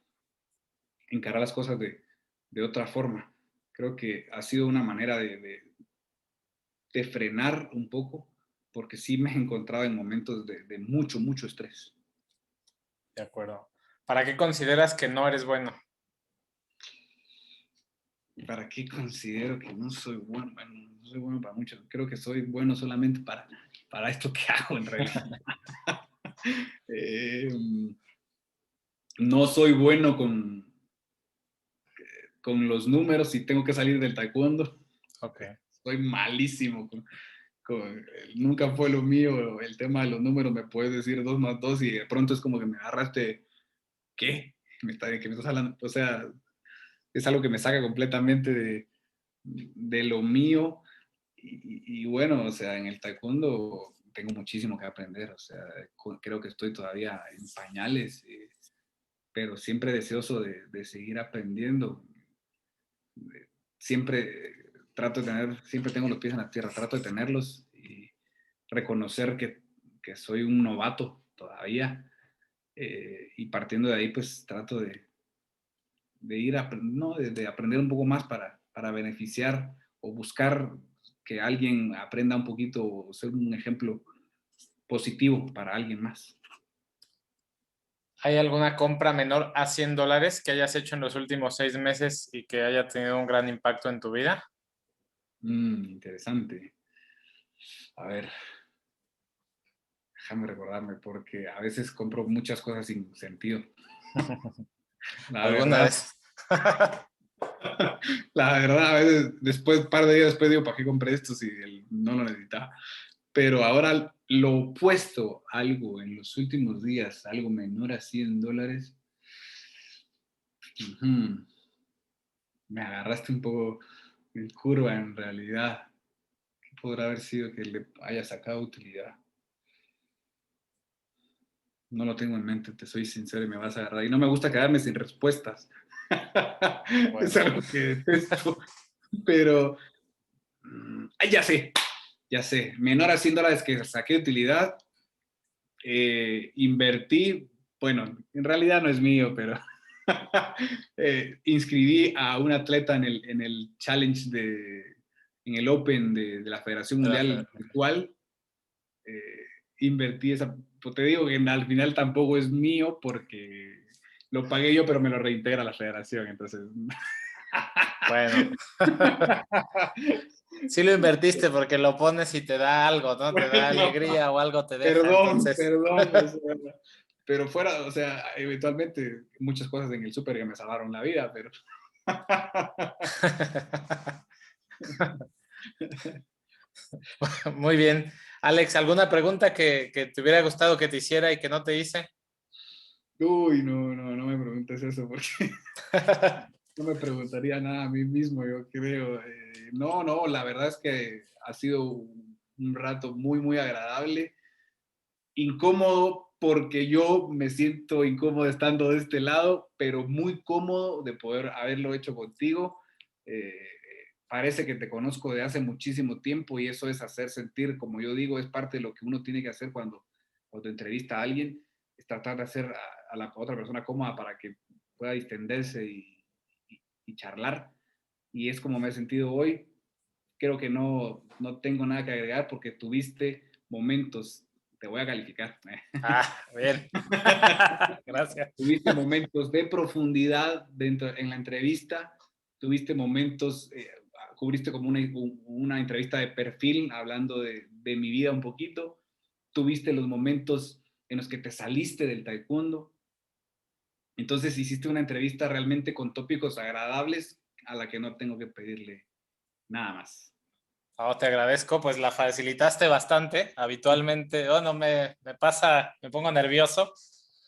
B: encarar las cosas de otra forma. Creo que ha sido una manera de frenar un poco, porque sí me he encontrado en momentos de mucho, mucho estrés.
A: De acuerdo. ¿Para qué consideras que no eres bueno?
B: ¿Para qué considero que no soy bueno? Bueno, no soy bueno para mucho. Creo que soy bueno solamente para esto que hago en realidad. eh, no soy bueno con los números y tengo que salir del taekwondo.
A: Ok,
B: Soy malísimo nunca fue lo mío el tema de los números. Me puedes decir 2 más 2 y de pronto es como que me agarraste, ¿qué? ¿Que me estás hablando? O sea, es algo que me saca completamente de lo mío. Y bueno, o sea, en el taekwondo tengo muchísimo que aprender. O sea, creo que estoy todavía en pañales, pero siempre deseoso de seguir aprendiendo. Siempre trato de siempre tengo los pies en la tierra, trato de tenerlos y reconocer que soy un novato todavía. Y partiendo de ahí, pues trato de ir a, ¿no? de aprender un poco más para beneficiar o buscar que alguien aprenda un poquito o ser un ejemplo positivo para alguien más.
A: ¿hay alguna compra menor a $100 que hayas hecho en los últimos 6 meses y que haya tenido un gran impacto en tu vida?
B: Interesante. A ver, déjame recordarme porque a veces compro muchas cosas sin sentido. La
A: Alguna
B: verdad,
A: vez.
B: la verdad, a veces después, un par de días después digo, ¿para qué compré esto si no lo necesitaba? Pero ahora lo opuesto, algo en los últimos días, algo menor a $100. Ujú. Me agarraste un poco en curva en realidad. ¿Qué podrá haber sido que le haya sacado utilidad? No lo tengo en mente, te soy sincero y me vas a agarrar. Y no me gusta quedarme sin respuestas. Es
A: Bueno.
B: algo que detesto. Pero ya sé. Menor a $100 que saqué de utilidad, invertí, bueno, en realidad no es mío, pero inscribí a un atleta en el challenge en el Open de la Federación Mundial Virtual. eh, Invertí esa, pues te digo que al final tampoco es mío porque lo pagué yo, pero me lo reintegra la federación, entonces...
A: Bueno. Sí lo invertiste porque lo pones y te da algo, ¿no? Te da
B: Bueno,
A: alegría o algo te deja,
B: perdón,
A: entonces.
B: perdón, o sea, pero fuera, o sea, eventualmente muchas cosas en el súper que me salvaron la vida, pero...
A: Muy bien. Alex, ¿alguna pregunta que te hubiera gustado que te hiciera y que no te hice?
B: Uy, no me preguntes eso porque no me preguntaría nada a mí mismo, yo creo. No, la verdad es que ha sido un rato muy agradable. Incómodo porque yo me siento incómodo estando de este lado, pero muy cómodo de poder haberlo hecho contigo. Eh, Parece que te conozco de hace muchísimo tiempo y eso es hacer sentir, como yo digo, es parte de lo que uno tiene que hacer cuando entrevista a alguien, es tratar de hacer a la otra persona cómoda para que pueda distenderse y charlar. Y es como me he sentido hoy. Creo que no tengo nada que agregar porque tuviste momentos, te voy a calificar.
A: Ah, bien. Gracias.
B: Tuviste momentos de profundidad en la entrevista, tuviste momentos, cubriste como una entrevista de perfil hablando de mi vida un poquito, tuviste los momentos en los que te saliste del taekwondo, entonces hiciste una entrevista realmente con tópicos agradables a la que no tengo que pedirle nada más.
A: Oh, te agradezco, pues la facilitaste bastante. Habitualmente, oh, no me pasa, me pongo nervioso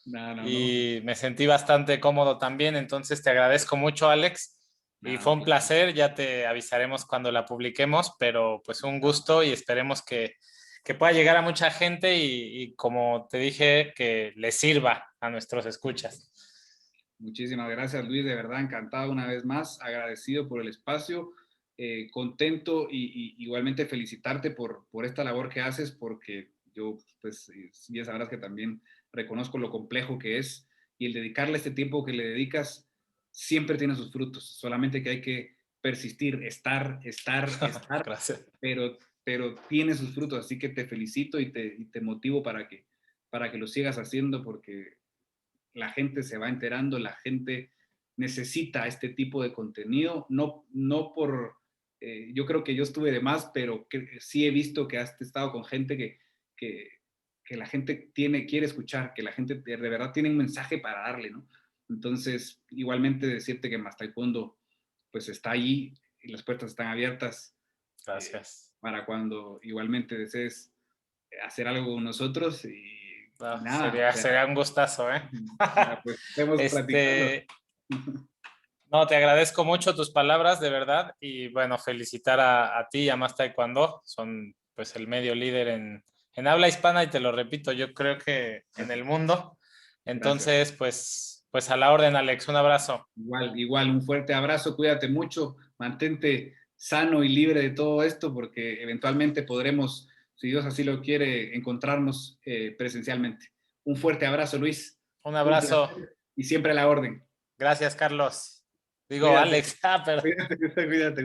B: No.
A: y me sentí bastante cómodo también. Entonces te agradezco mucho, Alex. Y fue un
B: Pues,
A: placer. Ya te avisaremos cuando la publiquemos, pero pues un gusto y esperemos que pueda llegar a mucha gente y como te dije, que le sirva a nuestros escuchas.
B: muchísimas gracias, Luis, de verdad encantado una vez más, agradecido por el espacio, contento igualmente felicitarte por esta labor que haces, porque yo, pues, ya sabrás que también reconozco lo complejo que es y el dedicarle este tiempo que le dedicas siempre tiene sus frutos, solamente que hay que persistir, estar,
A: Gracias.
B: pero tiene sus frutos, así que te felicito y te motivo para que lo sigas haciendo porque la gente se va enterando, la gente necesita este tipo de contenido, no por, yo creo que yo estuve de más, pero sí he visto que has estado con gente que, que la gente quiere escuchar, que la gente de verdad tiene un mensaje para darle, ¿no? Entonces, igualmente decirte que Más Taekwondo pues está ahí y las puertas están abiertas
A: Gracias.
B: para cuando igualmente desees hacer algo con nosotros y
A: No,
B: nada, o sea,
A: sería un gustazo, ¿eh?
B: pues estemos platicando.
A: Este, no, te agradezco mucho tus palabras, de verdad, y bueno, felicitar a ti y a Más Taekwondo, son pues el medio líder en habla hispana y te lo repito, yo creo que en el
B: Gracias,
A: mundo.
B: gracias.
A: Entonces, pues a la orden, Alex, un abrazo.
B: Igual, un fuerte abrazo, cuídate mucho, mantente sano y libre de todo esto porque eventualmente podremos, si Dios así lo quiere, encontrarnos presencialmente. Un fuerte abrazo, Luis.
A: Un
B: Un
A: abrazo.
B: placer y siempre a la orden.
A: Gracias, Carlos. Digo,
B: Cuídate,
A: Alex. Ah, pero...
B: cuídate.